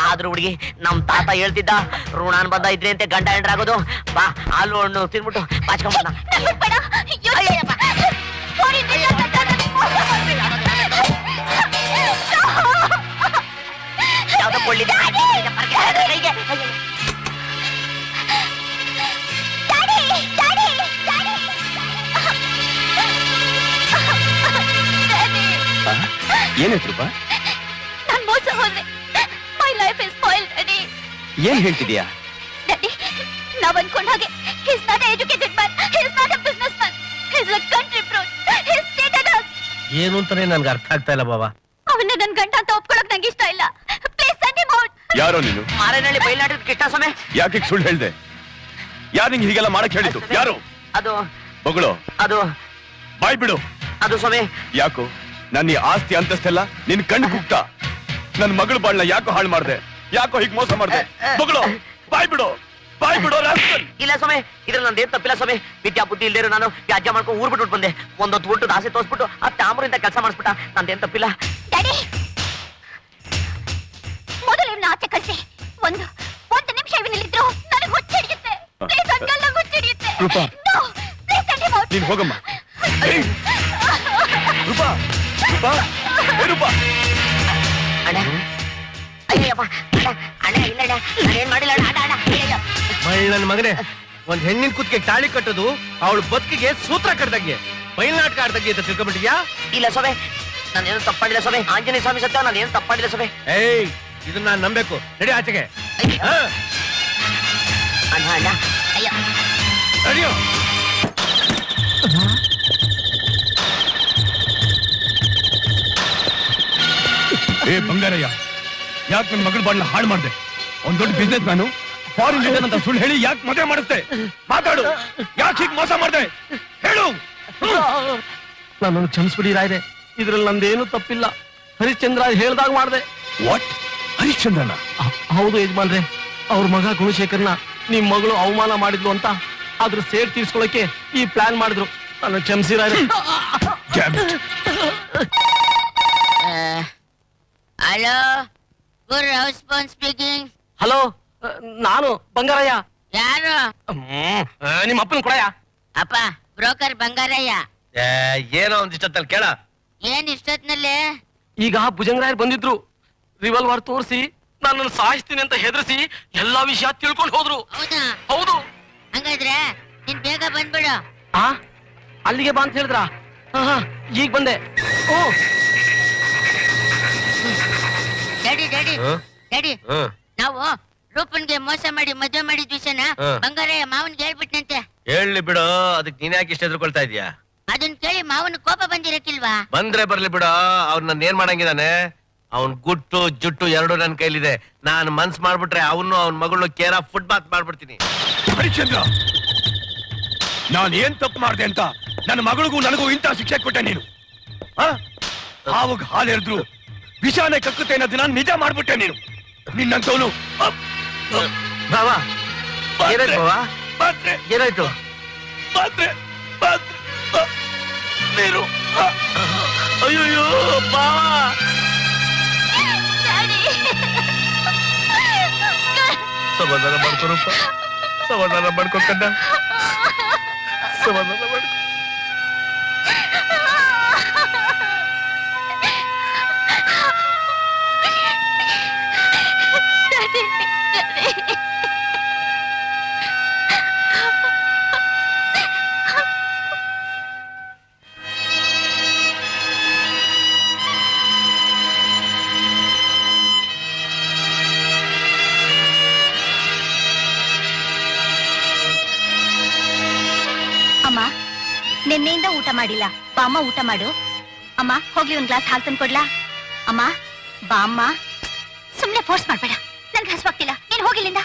ಆದ್ರೂ ಹುಡುಗಿ, ನಮ್ ತಾತ ಹೇಳ್ತಿದ್ದ, ಋಣಾನ್ ಬಂದ ಇದ್ರೆ ಅಂತೆ ಗಂಡ ಹೆಂಡ್ರಾಗೋದು. ಬಾ, ಹಾಲು ಹಣ್ಣು ತಿನ್ಬಿಟ್ಟು ಬಾಚ್ಕೊಂಡ್ಬಂದ. ಯಾವ್ದೋ ಕೊಳ್ಳಿದೆ ಕೈಗೆ. ಏನಾಯ್ತುಪ್ಪ? ನಾನ್ ಮೋಸ ಹೋದೆ. My life is spoiled daddy. ಏನ್ ಹೇಳ್ತಿದ್ಯಾ? ಡ್ಯಾಡಿ, ನಾವ್ ಅನ್ಕೊಂಡ ಹಾಗೆ he is not an educated man, he is not a businessman, he is a country brought, he is stated us. ಏನು ಅಂತಾನೆ ನನ್ಗೆ ಅರ್ಥ ಆಗ್ತಾ ಇಲ್ಲ ಬಾಬಾ. ಅವನ್ನ ನನ್ ಗಂಡ ಅಂತ ಒಪ್ಕೊಳಕ್ ನಂಗೆ ಇಷ್ಟ ಇಲ್ಲ. Please send him out. ಯಾರೋ ನೀನು? ಮಾರೇನಹಳ್ಳಿ ಬಯಲ್ನಾಟಕದ ಕೃಷ್ಣ ಸ್ವಾಮಿ. ಯಾಕೆ ಸುಳ್ಳು ಹೇಳ್ದೆ? ಯಾರು ನಿಂಗೆ ಹೀಗೆಲ್ಲ ಮಾಡಕ್ ಹೇಳಿದ್ದು? ಯಾರು? ಅದು ಮಗಳು ಅದು ಬಾಯ್ ಬಿಡು. ಅದು ಸ್ವಾಮಿ. ಯಾಕೋ ನನ್ನ ಈ ಆಸ್ತಿ ಅಂತಸ್ತೆಲ್ಲ ನಿನ್ ಕಣ್ಣು ಕುಕ್ತ. ನನ್ ಮಗಳು ಬಾಳ್ನ ಯಾಕೋ ಹಾಳು ಮಾಡ್ದೆ? ಯಾಕೋ ಹೀಗ್ ಮೋಸ ಮಾಡ್ದೆ? ಮಗಳು ಬಾಯ್ ಬಿಡು, ಬಾಯ್ ಬಿಡು. ಇಲ್ಲ ಸ್ವಾಮಿ, ಇದ್ರಲ್ಲಿ ನಂದೇನ್ ತಪ್ಪಿಲ್ಲ ಸ್ವಾಮಿ. ವಿದ್ಯಾ ಬುದ್ಧಿ ಇಲ್ದೇರು ನಾನು ವ್ಯಾಜ್ಯ ಮಾಡ್ಕೊಂಡು ಊರ್ ಬಿಟ್ಬಿಟ್ಟು ಬಂದೆ. ಒಂದೊತ್ತು ಊಟದ ಆಸೆ ತೋರಿಸ್ಬಿಟ್ಟು ಆ ತಾಮ್ರಿಂದ ಕೆಲಸ ಮಾಡಿಸ್ಬಿಟ್ಟ. ನಂದೇನ್ ತಪ್ಪಿಲ್ಲ. ಡ್ಯಾಡಿ, ಮೊದಲು ಇವ್ನ ಆಚೆ ಕಳಿಸಿ. ಒಂದು ನಿಮಿಷ ಇವನಲ್ಲಿದ್ರು ನನಗೆ ಹುಚ್ಚಿಡಿಯುತ್ತೆ. ಪ್ಲೀಸ್ ಅಂಕಲ್, ನಂಗೆ ಹುಚ್ಚಿಡಿಯುತ್ತೆ. Rupa. No, please send him out. ನೀನ್ ಹೋಗಮ್ಮ. ಏಯ್! ರೂಪಾ, ರೂಪಾ, ಏ ರೂಪಾ. ಅಣ್ಣ, ಅಯ್ಯಪ್ಪ, ಅಣ್ಣ, ಅಣ್ಣ ಇಲ್ಲ ಅಣ್ಣ, ನಾನೇನ್ ಮಾಡಿಲ್ಲ ಅಣ್ಣ, ಅಣ್ಣ, ಅಣ್ಣ, ಅಯ್ಯಯ್ಯೋ. ನನ್ನ ಮಗನೇ, ಒಂದ್ ಹೆಣ್ಣಿನ ಕುತ್ತಿಗೆ ತಾಳಿ ಕಟ್ಟೋದು ಅವಳ ಬದುಕಿಗೆ ಸೂತ್ರ ಕಟ್ಟದಂಗೆ, ಬಯಲ್ನಾಟಕ ಆಡ್ದಂಗೆ ಅಂತ ತಿಳ್ಕೊಂಡ್ಬಿಟ್ಟಿದ್ಯಾ? ಇಲ್ಲ ಸ್ವಾಮಿ, ನಾನೇನು ತಪ್ಪಾಡಿಲ್ಲ ಸ್ವಾಮಿ. ಆಂಜನೇಯ ಸ್ವಾಮಿ ಸತ್ಯ, ನಾನೇನು ತಪ್ಪಾಡಿಲ್ಲ ಸ್ವಾಮಿ. ಏಯ್, ಇದನ್ನ ನಾನ್ ನಂಬೇಕು. ನಡಿ ಆಚೆಗೆ. ಹಾ, ಅಣ್ಣ ಅಣ್ಣ, ಅಯ್ಯ, ನಡಿಯೋ. ಏ ಬಂಗಾರಯ್ಯ, ಯಾಕೆ ನನ್ನ ಮಗಳ ಬಾಳ್ನ ಹಾಳು ಮಾಡ್ದೆ? ಒಂದ್ ದೊಡ್ಡ ಬಿಸ್ನೆಸ್ ಮ್ಯಾನು ಫಾರಿನ್ ರಿಟರ್ನ್ ಅಂತ ಸುಳ್ಳು ಹೇಳಿ ಯಾಕೆ ಮದುವೆ ಮಾಡಿಸ್ದೆ? ಮಾತಾಡು, ಯಾಕೆ ಹೀಗೆ ಮೋಸ ಮಾಡ್ದೆ? ಹೇಳು. ನನ್ನನ್ನು ಕ್ಷಮಿಸ್ಬಿಡಿ ರಾಯ್ರೆ, ಇದ್ರಲ್ಲಿ ನಂದೇನು ತಪ್ಪಿಲ್ಲ. ಹರಿಶ್ಚಂದ್ರ ಹೇಳ್ದಾಗ ಮಾಡ್ದೆ. ವಾಟ್? ಹರಿಶ್ಚಂದ್ರನ? ಹೌದು ಯಜಮಾನ್ರೆ, ಅವ್ರ ಮಗ ಗುಣಶೇಖರ್ನ ನಿಮ್ ಮಗಳು ಅವಮಾನ ಮಾಡಿದ್ಲು ಅಂತ ಅದ್ರ ಸೇಡ್ ತೀರ್ಸ್ಕೊಳಕ್ಕೆ ಈ ಪ್ಲಾನ್ ಮಾಡಿದ್ರು. ನನ್ನ ಕ್ಷಮಿಸಿ ರಾಯ್ರೆ. ಹಲೋ, ಗುರು ಹೌಸ್ ಫೋನ್ ಸ್ಪೀಕಿಂಗ್. ಹಲೋ, ನಾನು ಬಂಗಾರಯ್ಯ. ಯಾರು? ನಿಮ್ಮ ಅಪ್ಪನ ಕೊಡಯ್ಯ. ಅಪ್ಪ, ಬ್ರೋಕರ್ ಬಂಗಾರಯ್ಯ. ಏನೋ ಒಂದಿಷ್ಟೊತ್ತಲ್ಲಿ ಕೇಳ. ಏನ್ ಇಷ್ಟೊತ್ನಲ್ಲಿ? ಈಗ ಭುಜಂಗರಾಯರ್ ಬಂದಿದ್ರು. ರಿವಾಲ್ವರ್ ತೋರಿಸಿ ನನ್ನನ್ನು ಸಾಯಿಸ್ತೀನಿ ಅಂತ ಹೆದರ್ಸಿ ಎಲ್ಲಾ ವಿಷಯ ತಿಳ್ಕೊಂಡು ಹೋದ್ರು. ಹೌದಾ? ಹೌದು. ಹಂಗಾದ್ರೆ ನೀನ್ ಬೇಗ ಬಂದ್ಬಿಡು. ಆ ಅಲ್ಲಿಗೆ ಬಾ ಅಂತ ಹೇಳಿದ್ರ? ಈಗ ಬಂದೆ. ಓ ಡ್ಯಾಡಿ, ಡ್ಯಾಡಿ, ಡ್ಯಾಡಿ, ನಾವು ರೂಪನ್ಗೆ ಮೋಸ ಮಾಡಿ ಮದುವೆ ಮಾಡಿದ ವಿಷಯನ ಬಂಗಾರಯ್ಯ ಮಾವನ್ಗೆ ಹೇಳ್ಬಿಟ್ನಂತೆ. ಹೇಳಿ ಬಿಡು, ಅದಕ್ಕೆ ನೀನ್ ಯಾಕೆ ಇಷ್ಟ ಎದ್ರುಕೊಳ್ತಾ ಇದೀಯಾ? ಅದನ್ ಕೇಳಿ ಮಾವನ ಕೋಪ ಬಂದಿರಕ್ಕಿಲ್ವಾ? ಬಂದ್ರೆ ಬರ್ಲಿ ಬಿಡ, ಅವ್ನ ಏನ್ ಮಾಡಂಗಿದಾನೆ? ಅವ್ನ್ ಗುಟ್ಟು ಜುಟ್ಟು ಎರಡು ನನ್ ಕೈಲಿದೆ. ನಾನ್ ಮನ್ಸ್ ಮಾಡ್ಬಿಟ್ರೆ ಅವನು ಅವ್ನ ಮಗಳು ಕೇರ ಫುಟ್ ಬಾತ್ ಮಾಡ್ಬಿಡ್ತೀನಿ. ಹರಿಶ್ಚಂದ್ರ, ನಾನು ಏನ್ ತಪ್ಪು ಮಾಡ್ದೆ ಅಂತ ನನ್ನ ಮಗಳಿಗೂ ನನಗೂ ಇಂಥ ಶಿಕ್ಷೆ ಕೊಟ್ಟೆ ನೀನು? ಹಾವಾಗ ಹಾಲೆರೆದ್ರು ವಿಷಾನೇ ಕಕ್ಕುತ್ತೆ ಅನ್ನೋದನ್ನ ನಿಜ ಮಾಡ್ಬಿಟ್ಟೆ ನೀನು. ನಿನ್ನಂತವನು. ಬಾವಾ, ಏನಾಯ್ತು ಬಾವಾ? ಏನಾಯ್ತು? ನೀರು. ಅಯ್ಯೋ ಬಾವಾ, ಸಮಾಧಾನ ಮಾಡ್ಕೊರಪ್ಪ, ಸಮಾಧಾನ ಮಾಡ್ಕೊಕಂಡ, ಸಮಾಧಾನ ಮಾಡ್ಕೊ. ನಿನ್ನೆಯಿಂದ ಊಟ ಮಾಡಿಲ್ಲ. ಬಾ ಅಮ್ಮ ಊಟ ಮಾಡು. ಅಮ್ಮ ಹೋಗ್ಲಿ ಒಂದ್ ಗ್ಲಾಸ್ ಹಾಲು ತಂದ್ಕೊಡ್ಲಾ? ಅಮ್ಮ ಬಾ ಅಮ್ಮ. ಸುಮ್ನೆ ಫೋರ್ಸ್ ಮಾಡ್ಬೇಡ, ನನ್ಗೆ ಹಸುವಾಗ್ತಿಲ್ಲ. ನೀನ್ ಹೋಗಿಲ್ಲಿಂದ.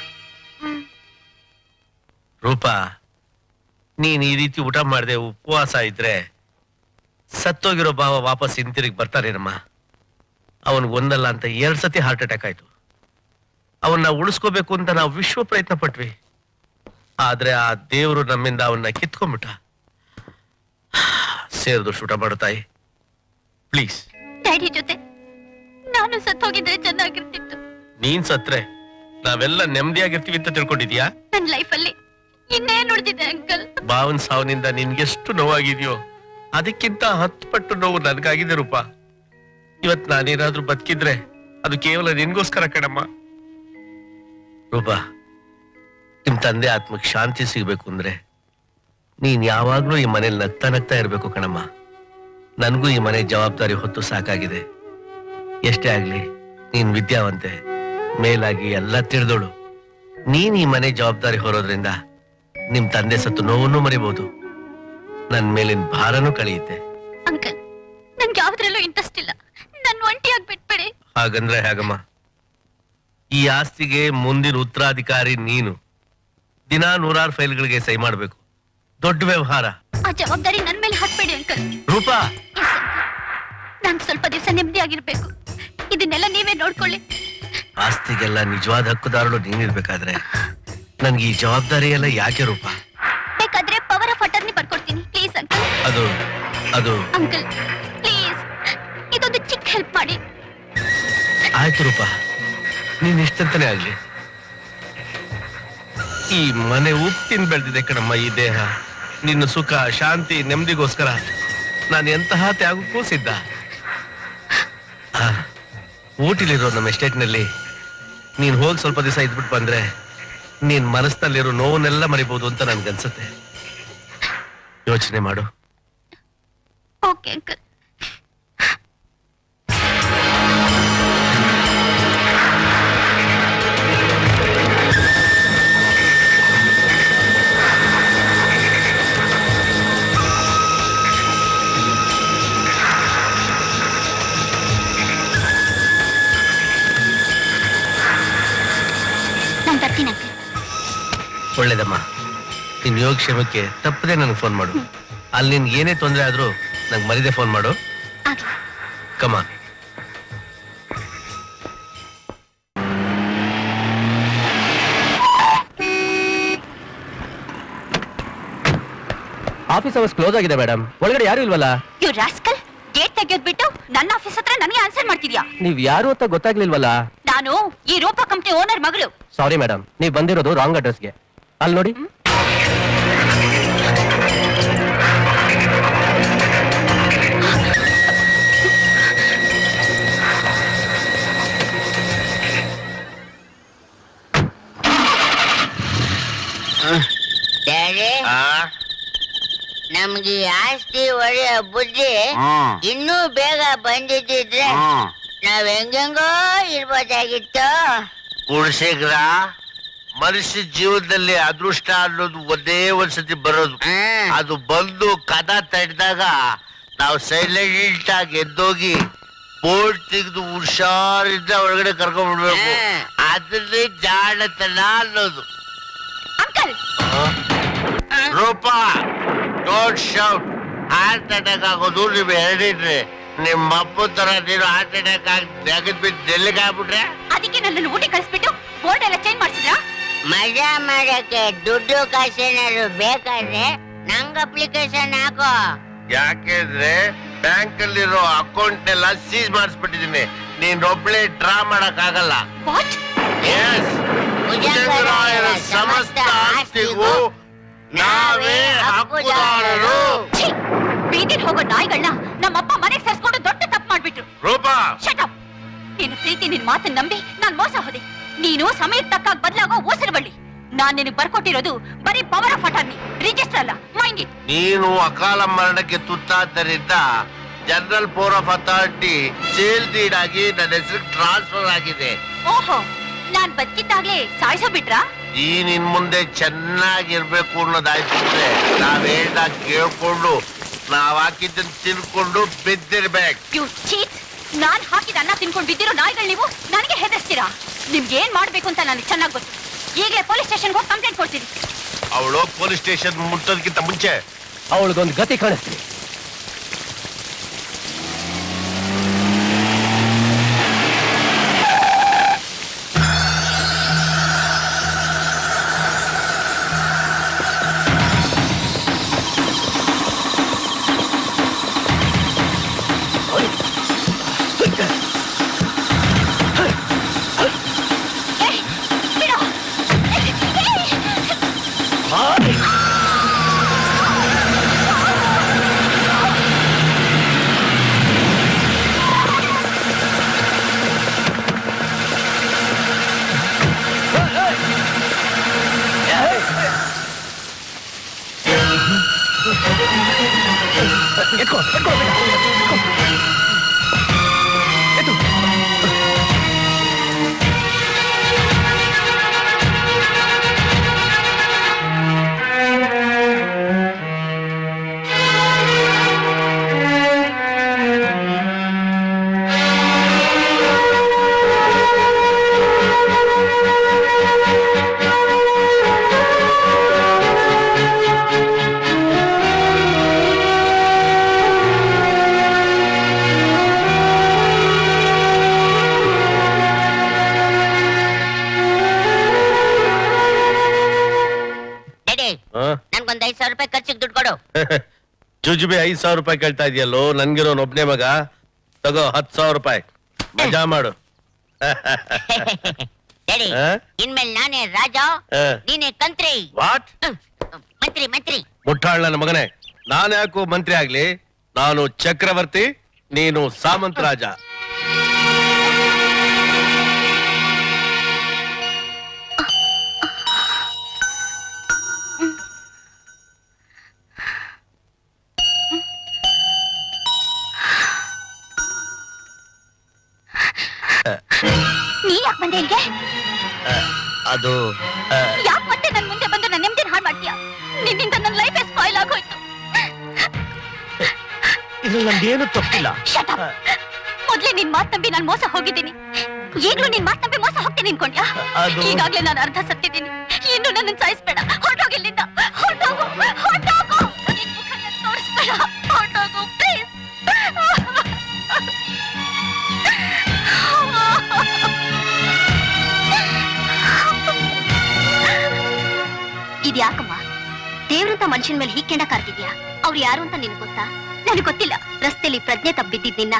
ರೂಪಾ, ನೀನ್ ಈ ರೀತಿ ಊಟ ಮಾಡದೆ ಉಪವಾಸ ಇದ್ರೆ ಸತ್ತೋಗಿರೋ ಭಾವ ವಾಪಸ್ ಹಿಂತಿರುಗಿ ಬರ್ತಾರೇನಮ್ಮ. ಅವನ್ಗೆ ಒಂದಲ್ಲ ಅಂತ 2 ಸತಿ ಹಾರ್ಟ್ ಅಟ್ಯಾಕ್ ಆಯ್ತು. ಅವನ್ನ ಉಳಿಸ್ಕೋಬೇಕು ಅಂತ ನಾವು ವಿಶ್ವ ಪ್ರಯತ್ನ ಪಟ್ವಿ. ಆದ್ರೆ ಆ ದೇವರು ನಮ್ಮಿಂದ ಅವನ್ನ ಕಿತ್ಕೊಂಡ್ಬಿಟ್ಟ. ಸೇರಿದು ಊಟ ಮಾಡು ತಾಯಿ, ಪ್ಲೀಸ್. ಡ್ಯಾಡಿ ಜೊತೆ ನಾನು ಸತ್ತೋಗಿದ್ರೆ ಚೆನ್ನಾಗಿರ್ತಿತ್ತು. ನೀನ್ ಸತ್ರೆ ನಾವೆಲ್ಲ ನೆಮ್ಮದಿಯಾಗಿರ್ತೀವಿ ಅಂತ ತಿಳ್ಕೊಂಡಿದ್ಯಾ? ನನ್ ಲೈಫಲ್ಲಿ ಇನ್ನೇನ್ ಉಳಿದಿದೆ ಅಂಕಲ್? ಭಾವನ್ ಸಾವನಿಂದ ನಿನ್ಗೆಷ್ಟು ನೋವಾಗಿದೆಯೋ ಅದಕ್ಕಿಂತ 10 ಪಟ್ಟು ನೋವು ನನ್ಗಾಗಿದೆ ರೂಪಾ. ಇವತ್ ನಾನೇನಾದ್ರೂ ಬದುಕಿದ್ರೆ ಅದು ಕೇವಲ ನಿನ್ಗೋಸ್ಕರ ಕಣಮ್ಮ. ರೂಪಾ, ನಿಮ್ ತಂದೆ ಆತ್ಮಕ್ ಶಾಂತಿ ಸಿಗ್ಬೇಕು ಅಂದ್ರೆ ನೀನ್ ಯಾವಾಗ್ಲೂ ಈ ಮನೇಲಿ ನಗ್ತಾ ನಗ್ತಾ ಇರ್ಬೇಕು ಕಣಮ್ಮ. ನನ್ಗೂ ಈ ಮನೆ ಜವಾಬ್ದಾರಿ ಹೊತ್ತು ಸಾಕಾಗಿದೆ. ಎಷ್ಟೇ ಆಗ್ಲಿ ನೀನ್ ವಿದ್ಯಾವಂತೆ, ಮೇಲಾಗಿ ಎಲ್ಲ ತಿಳಿದೋಳು. ನೀನ್ ಈ ಮನೆ ಜವಾಬ್ದಾರಿ ಹೊರೋದ್ರಿಂದ ನಿಮ್ ತಂದೆ ಸತ್ತು ನೋವನ್ನು ಮರಿಬಹುದು. ನನ್ ಮೇಲಿನ ಭಾರನೂ ಕಳೆಯುತ್ತೆ. ಅಂಕಲ್, ನನ್ಗೆ ಯಾವ್ದ್ರಲ್ಲೂ ಇಂಟ್ರೆಸ್ಟ್ ಇಲ್ಲ. ನನ್ ಒಂಟಿಯಾಗಿ ಬಿಟ್ಬಿಡಿ. ಹಾಗಂದ್ರೆ ಹೇಗಮ್ಮ? ಈ ಆಸ್ತಿಗೆ ಮುಂದಿನ ಉತ್ತರಾಧಿಕಾರಿ ನೀನು. ದಿನ 100 ಫೈಲ್ಗಳಿಗೆ ಸಹಿ ಮಾಡ್ಬೇಕು. ದೊಡ್ಡ ವ್ಯವಹಾರ. ಆ ಜವಾಬ್ದಾರಿ ನನ್ ಮೇಲೆ ಹಾಕ್ಬೇಡಿ ಅಂಕಲ್. ರೂಪಾ, ನಾನ್ ಸ್ವಲ್ಪ ದಿವಸ ನೆಮ್ಮದಿಯಾಗಿರ್ಬೇಕು. ಇದನ್ನೆಲ್ಲ ನೀವೇ ನೋಡ್ಕೊಳ್ಳಿ. ಆಸ್ತಿಗೆಲ್ಲ ನಿಜವಾದ ಹಕ್ಕುದಾರಳು ನೀನಿರ್ಬೇಕಾದ್ರೆ ನನ್ಗೆ ಈ ಜವಾಬ್ದಾರಿ ಎಲ್ಲ ಯಾಕೆ ರೂಪಾ? ಬೇಕಾದ್ರೆ ಪವರ್ ಆಫ್ ಅಟರ್ನಿ ಬರ್ಕೊಡ್ತೀನಿ. Please uncle. ಅದು ಅಂಕಲ್ ಪ್ಲೀಸ್, ಇದೊಂದು ಚಿಕ್ಕ ಹೆಲ್ಪ್ ಮಾಡಿ. ಆಯ್ತು ರೂಪಾ, ನೀನ್ ಇಷ್ಟಂತಾನೆ ಆಗ್ಲಿ. ಈ ಮನೆ ಉಪ್ಪಿನ ಬೆಳೆದಿದೆ ಕಣಮ್ಮ ಈ ದೇಹ. ನಿನ್ನ ಸುಖ ಶಾಂತಿ ನೆಮ್ಮದಿಗೋಸ್ಕರ ನಾನು ಎಂತಹ ತ್ಯಾಗಕ್ಕೂ ಸಿದ್ಧ. ಊಟಿಲಿರೋ ನಮ್ಮ ಎಸ್ಟೇಟ್ನಲ್ಲಿ ನೀನ್ ಹೋಗಿ ಸ್ವಲ್ಪ ದಿವಸ ಇದ್ಬಿಟ್ಟು ಬಂದ್ರೆ ನೀನ್ ಮನಸ್ಸಿನಲ್ಲಿರೋ ನೋವನ್ನೆಲ್ಲ ಮರಿಬಹುದು ಅಂತ ನನ್ಗನ್ಸುತ್ತೆ. ಯೋಚನೆ ಮಾಡು. Okay uncle. ನಾನು ಬರ್ತೀನಿ ಅಂಕಲ್. ಒಳ್ಳೇದಮ್ಮ. ನಿನ್ ಯೋಗಕ್ಷೇಮಕ್ಕೆ ತಪ್ಪದೆ ನನಗೆ ಫೋನ್ ಮಾಡು. ಅಲ್ಲಿ ನಿನ್ಗೆ ಏನೇ ತೊಂದರೆ ಆದ್ರೂ ನಂಗೆ ಮರಿದೆ ಫೋನ್ ಮಾಡು. ಆಗ್ಲಿ. ಕಮಾನ್. ಆಫೀಸ್ ಅವರ್ಸ್ ಕ್ಲೋಸ್ ಆಗಿದೆ ಮೇಡಮ್. ಒಳಗಡೆ ಯಾರು ಇಲ್ವಲ್ಲ? ಯು ರಾಸ್ಕಲ್, ಗೇಟ್ ತೆಗೆಯೋದ್ ಬಿಟ್ಟು ನನ್ನ ಆಫೀಸ್ ಹತ್ರ ನನಗೆ ಆನ್ಸರ್ ಮಾಡ್ತಿದ್ಯಾ? ನೀವ್ ಯಾರು ಅಂತ ಗೊತ್ತಾಗ್ಲಿಲ್ವಲ್ಲ? ನಾನು ಈ ರೂಪಾ ಕಂಪ್ನಿ ಓನರ್ ಮಗಳು. ಸಾರಿ ಮೇಡಮ್, ನೀವ್ ಬಂದಿರೋದು ರಾಂಗ್ ಅಡ್ರೆಸ್ಗೆ. ಅಲ್ಲಿ ನೋಡಿ. ನಮ್ಗೆ ಆಸ್ತಿ ಒಳ್ಳೆಯ ಬುದ್ಧಿ ಇನ್ನೂ ಬೇಗ ಬಂದಿದ್ದಿದ್ರೆ ನಾವ್ ಹೆಂಗೆಂಗೋ ಇರ್ಬೋದಾಗಿತ್ತು. ಕುಡಿಸಿಗ್ರ ಮನುಷ್ಯ ಜೀವನದಲ್ಲಿ ಅದೃಷ್ಟ ಅನ್ನೋದು ಒಂದೇ ಒಂದ್ಸತಿ ಬರೋದು. ಅದು ಬಂದು ಕದ ತಡೆದಾಗ ನಾವು ಸೈಲೆಂಟ್ ಆಗಿ ಎದ್ದೋಗಿ ಬೋರ್ಡ್ ತೆಗೆದು ಹುಷಾರಿಂದ ಒಳಗಡೆ ಕರ್ಕೊಂಡ್ಬಿಡ್ಬೇಕು. ಅದನ್ನೇ ಜಾಣತನ ಅನ್ನೋದು. Uncle, Rupa, don't shout. Heart attack ಆಗೋದು ನೀವು ಹೇಳಿದ್ರಿ. ನಿಮ್ಮ ಅಪ್ಪ ತರ ನೀನು ಹಾರ್ಟ್ ಅಟ್ಯಾಕ್ ಆಗಿ ತೆಗೆದ್ಬಿಟ್ಟು ಡೆಲ್ಲಿಗೆ ಆಗ್ಬಿಟ್ರೆ ಅದಕ್ಕೆ ನನ್ನನ್ನು ಊಟಿ ಕಳಿಸ್ಬಿಟ್ಟು ಬೋರ್ಡ್ ಎಲ್ಲ ಚೇಂಜ್ ಮಾಡಿಸಿದ್ರಾ? ಮಜಾ ಮಾಡಕ್ಕೆ ದುಡ್ಡು ಕಾಸೇನಾದ್ರು ಬೇಕಾದ್ರೆ ನಂಗ್ ಅಪ್ಲಿಕೇಶನ್ ಹಾಕೋ. ಯಾಕೆಂದ್ರೆ ಬ್ಯಾಂಕ್ ಅಲ್ಲಿರೋ ಅಕೌಂಟ್ ಎಲ್ಲ ಸೀಸ್ ಮಾಡಿಸ್ಬಿಟ್ಟಿದೀನಿ. ನೀನ್ ಒಬ್ಳೆ ಡ್ರಾ ಮಾಡಕ್ ಆಗಲ್ಲ. ವಾಟ್? ಭುಜಂಗರಾಯರ ಸಮಸ್ತ ಆಸ್ತಿಗೂ ನಾವೇ ಹಕ್ಕುದಾರರು. ಬೀದಿಲ್ ಹೋಗೋ ನಾಯಿಗಳನ್ನ ನಮ್ಮಪ್ಪ ಮನೆಗೆ ಸೇರ್ಸ್ಕೊಂಡು ದೊಡ್ಡ ತಪ್ಪು ಮಾಡ್ಬಿಟ್ರು. Rupa, shut up. ನಿನ್ನ ಪ್ರೀತಿ ನಿನ್ ಮಾತನ್ನ ನಂಬಿ ನಾನ್ ಮೋಸ ಹೋದೆ. ನೀನು ಸಮಯಕ್ಕೆ ತಕ್ಕಾಗ ಬದಲಾಗೋ ಉಸಿರು ಬಳ್ಳಿ. ನಾನ್ ನಿನಗೆ ಬರ್ಕೊಟ್ಟಿರೋದು ಬರೀ ಪವರ್ ಆಫ್ ಅಟಾರ್ನಿ, ರಿಜಿಸ್ಟರ್ ಅಲ್ಲ. Mind it. ನೀನು ಅಕಾಲ ಮರಣಕ್ಕೆ ತುತ್ತಾದ್ದರಿಂದ general power of authority sale deed ಆಗಿ ನನ್ನ ಹೆಸರಿಗೆ ಟ್ರಾನ್ಸ್ಫರ್ ಆಗಿದೆ. ಓಹೋ, ನಾನ್ ಬದುಕಿದ್ದಾಗ್ಲೇ ಸಾಯಿಸೋ ಬಿಟ್ರಾ? ಈ ನಿನ್ ಮುಂದೆ ಚೆನ್ನಾಗಿರ್ಬೇಕು ಅನ್ನೋದಾಯ್ತು ಅಂದ್ರೆ ನಾವ್ ಹೇಳ್ದಾಗ ಕೇಳ್ಕೊಂಡು ನಾವ್ ಹಾಕಿದ್ದನ್ನ ತಿನ್ಕೊಂಡು ಬಿದ್ದಿರ್ಬೇಕು. You cheat! ನಾನ್ ಹಾಕಿದ ಅನ್ನ ತಿನ್ಕೊಂಡು ಬಿದ್ದಿರೋ ನಾಯಿಗಳು ನೀವು ನನಗೆ ಹೆದರ್ಸ್ತೀರಾ? ನಿಮ್ಗೆ ಏನ್ ಮಾಡ್ಬೇಕು ಅಂತ ನನಗೆ ಚೆನ್ನಾಗಿ ಗೊತ್ತು. ಈಗಲೇ ಪೊಲೀಸ್ ಸ್ಟೇಷನ್ಗೆ ಹೋಗಿ ಕಂಪ್ಲೇಂಟ್ ಕೊಡ್ತೀನಿ. ಅವಳು ಪೊಲೀಸ್ ಸ್ಟೇಷನ್ ಮುಟ್ಟೋದಕ್ಕಿಂತ ಮುಂಚೆ ಅವಳಿಗೊಂದು ಗತಿ ಕಾಣಿಸ್ತೀನಿ. ನನ್ಗೊಂದ್ 5,000 ರೂಪಾಯಿ ಖರ್ಚಿಗೆ ದುಡ್ಡು ಕೊಡು. ಜುಜುಬಿ 5,000 ರೂಪಾಯಿ ಕೇಳ್ತಾ ಇದೆಯಲ್ಲೋ, ನನ್ಗಿರೋನೊಬ್ನೇ ಮಗ. ತಗೋ 10,000 ರೂಪಾಯಿ, ಮಜಾ ಮಾಡು. ಡ್ಯಾಡಿ, ಆ? ಇನ್ಮೇಲೆ ನಾನೇ ರಾಜ, ಆ. ನೀನೇ ಕಂತ್ರಿ. ವಾಟ್? ಮಂತ್ರಿ ಮುಟ್ಟಾಳ್ ನನ್ನ ಮಗನೇ, ನಾನು ಯಾಕೋ ಮಂತ್ರಿ ಆಗ್ಲಿ? ನಾನು ಚಕ್ರವರ್ತಿ, ನೀನು ಸಾಮಂತ ರಾಜ. ನೀ ಯಾಕೆ ಬಂದೆ ಇಲ್ಲಿಗೆ? ಅದು ಯಾಕೆ ಮತ್ತೆ ನನ್ ಮುಂದೆ ಬಂದು ನನ್ನ ನೆಮ್ಮದಿನ ಹಾಳು ಮಾಡ್ತೀಯಾ? ನಿನ್ನಿಂದ ನನ್ನ ಲೈಫ್ ಸ್ಪಾಯ್ಲ್ ಆಗೋಯ್ತು. ನಂದೇನು ತಪ್ಪಿಲ್ಲ. Shut up. ಮೊದ್ಲೇ ನಿನ್ ಮಾತ್ ನಂಬಿ ನಾನು ಮೋಸ ಹೋಗಿದ್ದೀನಿ. ಈಗಲೂ ನಿನ್ ಮಾತ್ ನಂಬಿ ಮೋಸ ಹೋಗ್ತೀನಿ ಅನ್ಕೊಂಡ್ಯಾ? ಈಗಾಗ್ಲೇ ನಾನು ಅರ್ಧ ಸತ್ತಿದ್ದೀನಿ. ಇನ್ನು ನನ್ನ ಸಾಯಿಸ್ಬೇಡ. ಹೊರಟೋಗಿ ಇಲ್ಲಿಂದ. ಹೊರಟೋಗು. ನಿನ್ ಮುಖನ ತೋರಿಸ್ಬೇಡ. ಹೊರಟೋಗು ಪ್ಲೀಸ್. ಇದ್ಯಾಕಮ್ಮ ದೇವ್ರಂತ ಮನುಷ್ಯನ ಮೇಲೆ ಹೀಗೆ ಕೆಂಡ ಕಾರ್ತಿದ್ಯಾ? ಅವ್ರು ಯಾರು ಅಂತ ನಿನ್ ಗೊತ್ತಾ? ನನಗೆ ಗೊತ್ತಿಲ್ಲ. ರಸ್ತೆಯಲ್ಲಿ ಪ್ರಜ್ಞೆ ತಪ್ಪಿದ್ದಿದ್ ನಿನ್ನ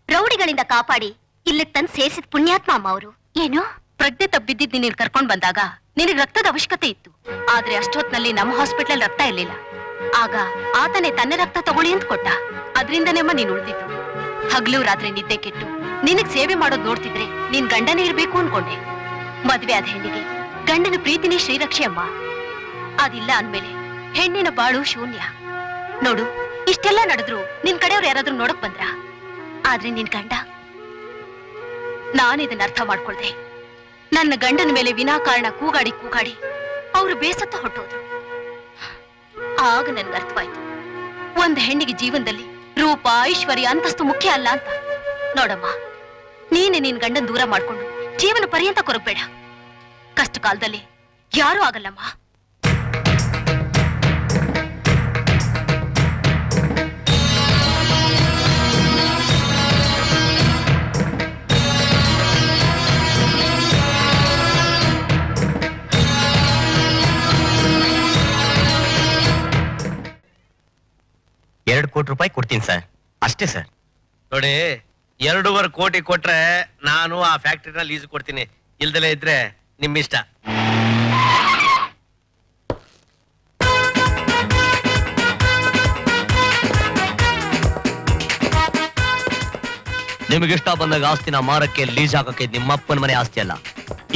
ರೌಡಿಗಳಿಂದ ಕಾಪಾಡಿ ಇಲ್ಲಿಗೆ ತಂದು ಸೇರಿಸಿದ ಪುಣ್ಯಾತ್ಮ ಅಮ್ಮ ಅವರು. ಏನು ಪ್ರಜ್ಞೆ ತಪ್ಪಿದ್ದಿದ್ ನೀನ್ ಕರ್ಕೊಂಡ್ ಬಂದಾಗ ನಿನಗೆ ರಕ್ತದ ಅವಶ್ಯಕತೆ ಇತ್ತು. ಆದ್ರೆ ಅಷ್ಟೊತ್ನಲ್ಲಿ ನಮ್ಮ ಹಾಸ್ಪಿಟಲ್ ರಕ್ತ ಇರ್ಲಿಲ್ಲ. ಆಗ ಆತನೇ ತನ್ನ ರಕ್ತ ತಗೊಳ್ಳಿ ಅಂತ ಕೊಟ್ಟ. ಅದ್ರಿಂದನೇಮ್ಮ ನೀನ್ ಉಳಿದಿದ್ದು. ಹಗ್ಲು ರಾತ್ರಿ ನಿದ್ದೆ ಕೆಟ್ಟು ನಿನಗ್ ಸೇವೆ ಮಾಡೋದ್ ನೋಡ್ತಿದ್ರೆ ನೀನ್ ಗಂಡನೇ ಇರ್ಬೇಕು ಅನ್ಕೊಂಡೆ. ಮದ್ವೆ ಆದ ಹೆಣ್ಣಿಗೆ ಗಂಡನ ಪ್ರೀತಿನೇ ಶ್ರೀರಕ್ಷೆ ಅಮ್ಮ. ಅದಿಲ್ಲ ಅಂದ್ಮೇಲೆ ಹೆಣ್ಣಿನ ಬಾಳು ಶೂನ್ಯ. ನೋಡು, ಇಷ್ಟೆಲ್ಲ ನಡೆದ್ರು ನಿನ್ ಕಡೆಯವ್ರು ಯಾರಾದ್ರೂ ನೋಡಕ್ ಬಂದ್ರ? ಆದ್ರೆ ನಿನ್ ಗಂಡ, ನಾನಿದನ್ನ ಅರ್ಥ ಮಾಡ್ಕೊಳ್ದೆ. ನನ್ನ ಗಂಡನ ಮೇಲೆ ವಿನಾಕಾರಣ ಕೂಗಾಡಿ ಅವ್ರು ಬೇಸತ್ತ ಹೊಟ್ಟೋದ್ರು. ಆಗ ನನ್ಗೆ ಅರ್ಥವಾಯ್ತು, ಒಂದ್ ಹೆಣ್ಣಿಗೆ ಜೀವನದಲ್ಲಿ ರೂಪ, ಐಶ್ವರ್ಯ, ಅಂತಸ್ತು ಮುಖ್ಯ ಅಲ್ಲ ಅಂತ. ನೋಡಮ್ಮ, ನೀನೆ ನಿನ್ ಗಂಡನ್ ದೂರ ಮಾಡ್ಕೊಂಡು ಜೀವನ ಪರ್ಯಂತ ಕೊರಗಬೇಡ. ಕಷ್ಟ ಕಾಲದಲ್ಲಿ ಯಾರೂ ಆಗಲ್ಲಮ್ಮ. ₹2 ಕೋಟಿ ಕೊಡ್ತೀನಿ ಸರ್, ಅಷ್ಟೇ ಸರ್. ನೋಡಿ, 2.5 ಕೋಟಿ ಕೊಟ್ರೆ ನಾನು ಆ ಫ್ಯಾಕ್ಟ್ರಿನ ಲೀಸ್ ಕೊಡ್ತೀನಿ. ಇಲ್ದಲೇ ಇದ್ರೆ ನಿಮ್ಮಿಷ್ಟ. ನಿಮಗಿಷ್ಟ ಬಂದಾಗ ಆಸ್ತಿನ ಮಾರಕ್ಕೆ, ಲೀಸ್ ಹಾಕಕ್ಕೆ ನಿಮ್ಮಪ್ಪನ ಮನೆ ಆಸ್ತಿ ಅಲ್ಲ.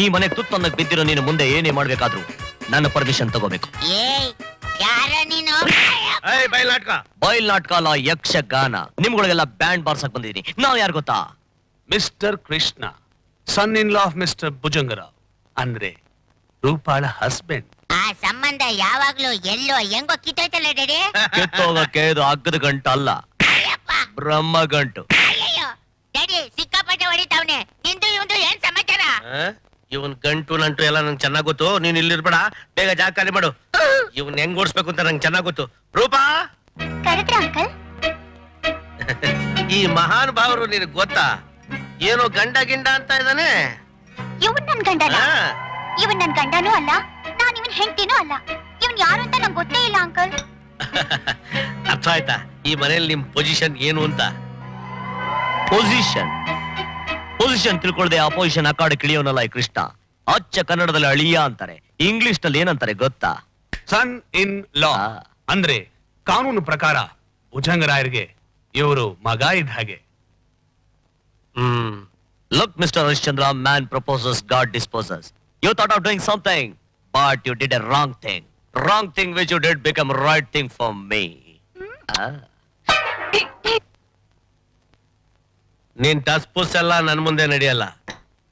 ಈ ಮನೆ ತುತ್ತನ್ನಕ್ ಬಿದ್ದಿರೋ ನೀನು ಮುಂದೆ ಏನೇ ಮಾಡ್ಬೇಕಾದ್ರೂ ನನ್ನ ಪರ್ಮಿಷನ್ ತಗೋಬೇಕು. ಬಯಲ್ ನಾಟಕ ಅಲ್ಲ, ಯಕ್ಷಗಾನ. ನಿಮ್ಗಳಿಗೆಲ್ಲ ಬ್ಯಾಂಡ್ ಬಾರ್ಸಕ್ ಬಂದಿದ್ದೀನಿ. ನಾವ್ ಯಾರು ಗೊತ್ತಾ? Mister Krishna, son in law of mister Bhujangarao. ಅಂದ್ರೆ ರೂಪಾಳ ಹಸ್ಬೆಂಡ್. ಆ ಸಂಬಂಧ ಯಾವಾಗ್ಲೂ ಎಲ್ಲೋ ಹೆಂಗೋ ಕಿತ್ತೋಯ್ತಲ್ಲ ಡ್ಯಾಡಿ. ಕಿತ್ತೋಗಕ್ಕೆ ಇದು ಅಗ್ಗದ ಗಂಟು ಅಲ್ಲ, ಬ್ರಹ್ಮ ಗಂಟು. ಅಯ್ಯಯ್ಯೋ ಡ್ಯಾಡಿ ಸಿಕ್ಕಾಪಟ್ಟೆ ಹೊಡಿತಾವ್ನೆ. ನಿಂದು ಇವಂದು ಏನ್ ಸಮಾಚಾರ? ಇವನ್ ಗಂಟು ನಂಟು ಎಲ್ಲ ನಂಗೆ ಚೆನ್ನಾಗ್ ಗೊತ್ತು. ನೀನ್ ಇಲ್ಲಿರ್ಬೇಡ, ಬೇಗ ಜಾಗ ಖಾಲಿ ಮಾಡು. ಇವನ್ ಹೆಂಗ್ ಓಡಿಸ್ಬೇಕು ಅಂತ ನಂಗೆ ಚೆನ್ನಾಗ್ ಗೊತ್ತು. ರೂಪಾ, ಕರೆದ್ರ ಅಂಕಲ್? ಈ ಮಹಾನ್ ಭಾವರು ನಿನಗ್ ಗೊತ್ತಾ? ಏನೋ ಗಂಡ ಗಿಂಡ ಅಂತ ಇದ್ದಾನೆ. ಇವನ್ ನನ್ ಗಂಡನ? ಇವನ್ ನನ್ ಗಂಡನೂ ಅಲ್ಲ, ನಾನ್ ಇವನ್ ಹೆಂಡತಿನೂ ಅಲ್ಲ. ಇವನ್ ಯಾರು ಅಂತ ನಂಗೆ ಗೊತ್ತೇ ಇಲ್ಲ ಅಂಕಲ್. ಅರ್ಥ ಆಯ್ತಾ ಈ ಮನೇಲಿ ನಿಮ್ ಪೊಸಿಷನ್ ಏನು ಅಂತ? ಪೊಸಿಷನ್ ಪೊಸಿಷನ್ ತಿಳ್ಕೊಳ್ದೆ ಅಪೋಸಿಷನ್ ಅಕಾಡೆ ಕಿಳಿಯೋನಲ್ಲ ಈ ಕೃಷ್ಣ. ಅಚ್ಚ ಕನ್ನಡದಲ್ಲಿ ಅಳಿಯ ಅಂತಾರೆ, ಇಂಗ್ಲಿಷ್ ನಲ್ಲಿ ಏನಂತಾರೆ ಗೊತ್ತಾ? ಸನ್ ಇನ್ ಲಾ ಅಂದ್ರೆ ಕಾನೂನು ಪ್ರಕಾರ ಭುಜಂಗರಾಯರಿಗೆ ಇವರು ಮಗ ಇದ್ದ ಹಾಗೆ. Look, Mr. Harishchandra, man proposes, God disposes. You thought of doing something, but you did a wrong thing. Wrong thing which you did become right thing for me. ನೀನ್ ಟಸ್ಪುಸ್ ಎಲ್ಲ ನನ್ ಮುಂದೆ ನಡೆಯಲ್ಲ.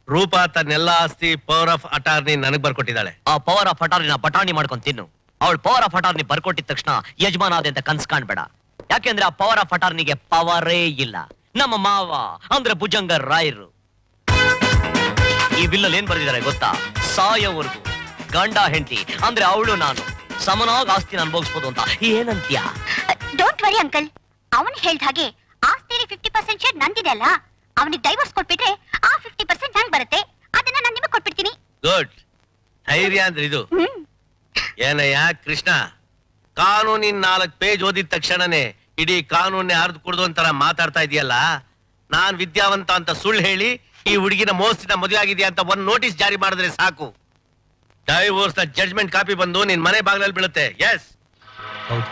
ರೂಪಾ ತನ್ನೆಲ್ಲ ಆಸ್ತಿ ಪವರ್ ಆಫ್ ಅಟಾರ್ನಿ ನನಗ್ ಬರ್ಕೊಟ್ಟಿದ್ದಾಳೆ. ಆ ಪವರ್ ಆಫ್ ಅಟಾರ್ನಿನ ಬಟಾಣಿ ಮಾಡ್ಕೊಂಡ್ ತಿನ್ನು. ಅವಳು ಪವರ್ ಆಫ್ ಅಟಾರ್ನಿ ಬರ್ಕೊಟ್ಟಿದ ತಕ್ಷಣ ಯಜಮಾನ ಆದ ಅಂತ ಕನ್ಸ್ ಕಾಣ್ಬೇಡ. ಯಾಕೆಂದ್ರೆ ಆ ಪವರ್ ಆಫ್ ಅಟಾರ್ನಿಗೆ ಪವರೇ ಇಲ್ಲ. ನಮ್ಮ ಮಾವ ಅಂದ್ರೆ ಭುಜಂಗ ರಾಯರು ಈ ಬಿಲ್ಲಲ್ಲಿ ಏನ್ ಬರ್ದಿದ್ದಾರೆ ಗೊತ್ತಾ? ಸಾಯೋವರೆಗೂ ಗಂಡ ಹೆಂಡತಿ ಅಂದ್ರೆ ಅವಳು ನಾನು ಸಮನಾಗಿ ಆಸ್ತಿನ ಅನುಭವಿಸ್ಬೋದು ಅಂತ. ಏನಂತ್ಯ? ಡೋಂಟ್ ವರಿ ಅಂಕಲ್, ಅವನ್ ಹೇಳ್ದ ಹಾಗೆ ಆಸ್ತಿಲಿ 50% ಶೇರ್ ನಂದಿದೆ ಅಲ್ಲ, ಅವನಿಗೆ ಡೈವರ್ಸ್ ಕೊಟ್ಬಿಟ್ರೆ ಆ 50% ನಂಗ್ ಬರುತ್ತೆ. ಅದನ್ನ ನಾನು ನಿಮಗೆ ಕೊಟ್ಬಿಡ್ತೀನಿ. ಗುಡ್. ಧೈರ್ಯ ಅಂದ್ರೆ ಇದು. ಏನಯ್ಯ ಕೃಷ್ಣ, ಕಾನೂನಿನ 4 ಪೇಜ್ ಓದಿದ ತಕ್ಷಣನೇ ಇಡೀ ಕಾನೂನೇ ಅರ್ಧ ಕುಡ್ದು ಅಂತರ ಮಾತಾಡ್ತಾ ಇದೆಯಲ್ಲ. ನಾನ್ ವಿದ್ಯಾವಂತ ಅಂತ ಸುಳ್ಳು ಹೇಳಿ ಈ ಹುಡುಗಿನ ಮೋಸದಿಂದ ಮದುವೆ ಆಗಿದೆಯಾ ಅಂತ ಒಂದ್ ನೋಟಿಸ್ ಜಾರಿ ಮಾಡಿದ್ರೆ ಸಾಕು, ಡೈವೋರ್ಸ್ ನ ಜಡ್ಜ್ಮೆಂಟ್ ಕಾಪಿ ಬಂದು ನಿನ್ ಮನೆ ಬಾಗಿಲಲ್ಲಿ ಬೀಳುತ್ತೆ. ಎಸ್, ಹೌದು,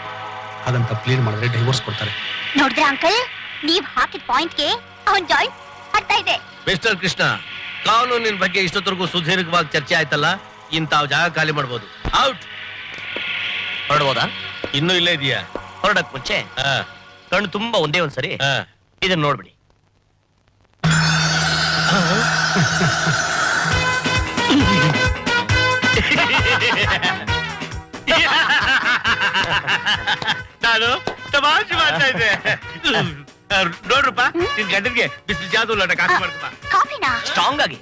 ಹಾಗಂತ ಪ್ಲೀಡ್ ಮಾಡಿದ್ರೆ ಡೈವೋರ್ಸ್ ಕೊಡ್ತಾರೆ. ನೋಡಿದ್ರೆ ಅಂಕಲ್, ನೀವ್ ಹಾಕಿದ ಪಾಯಿಂಟ್ಗೆ ಅವನ್ ಜಾಯಿಂಟ್ ಅರ್ಥ ಇದೆ. ಮಿಸ್ಟರ್ ಕೃಷ್ಣ, ಕಾನೂನಿನ ಬಗ್ಗೆ ಇಷ್ಟೊತ್ತರೆಗೂ ಸುದೀರ್ಘವಾಗಿ ಚರ್ಚೆ ಆಯ್ತಲ್ಲ, ಇಂತಾವ್ ಜಾಗ ಖಾಲಿ ಮಾಡ್ಬೋದು. ಔಟ್. ಹೊರಡ್ಬೋದಾ? ಇನ್ನೂ ಇಲ್ಲೇ ಇದೆಯಾ? ಹೊರಡಕ್ ಮುಂಚೆ ಕಣ್ಣು ತುಂಬಾ ಒಂದೇ ಒಂದ್ಸರಿ ಇದನ್ನ ನೋಡ್ಬಿಡಿ. ನಾನು ತಮಾಷೆ ಮಾಡ್ತಾ ಇದ್ದೆ. ನೋಡ್ರಪ್ಪ, ನಿನ್ ಗಂಡನ್ಗೆ ಬಿಸಿಲು ಜಾದು ಲೋಟ ಕಾಫಿ ಮಾಡ್ಕಪ್ಪ. ಕಾಫಿನಾ? ಸ್ಟ್ರಾಂಗ್ ಆಗಿ.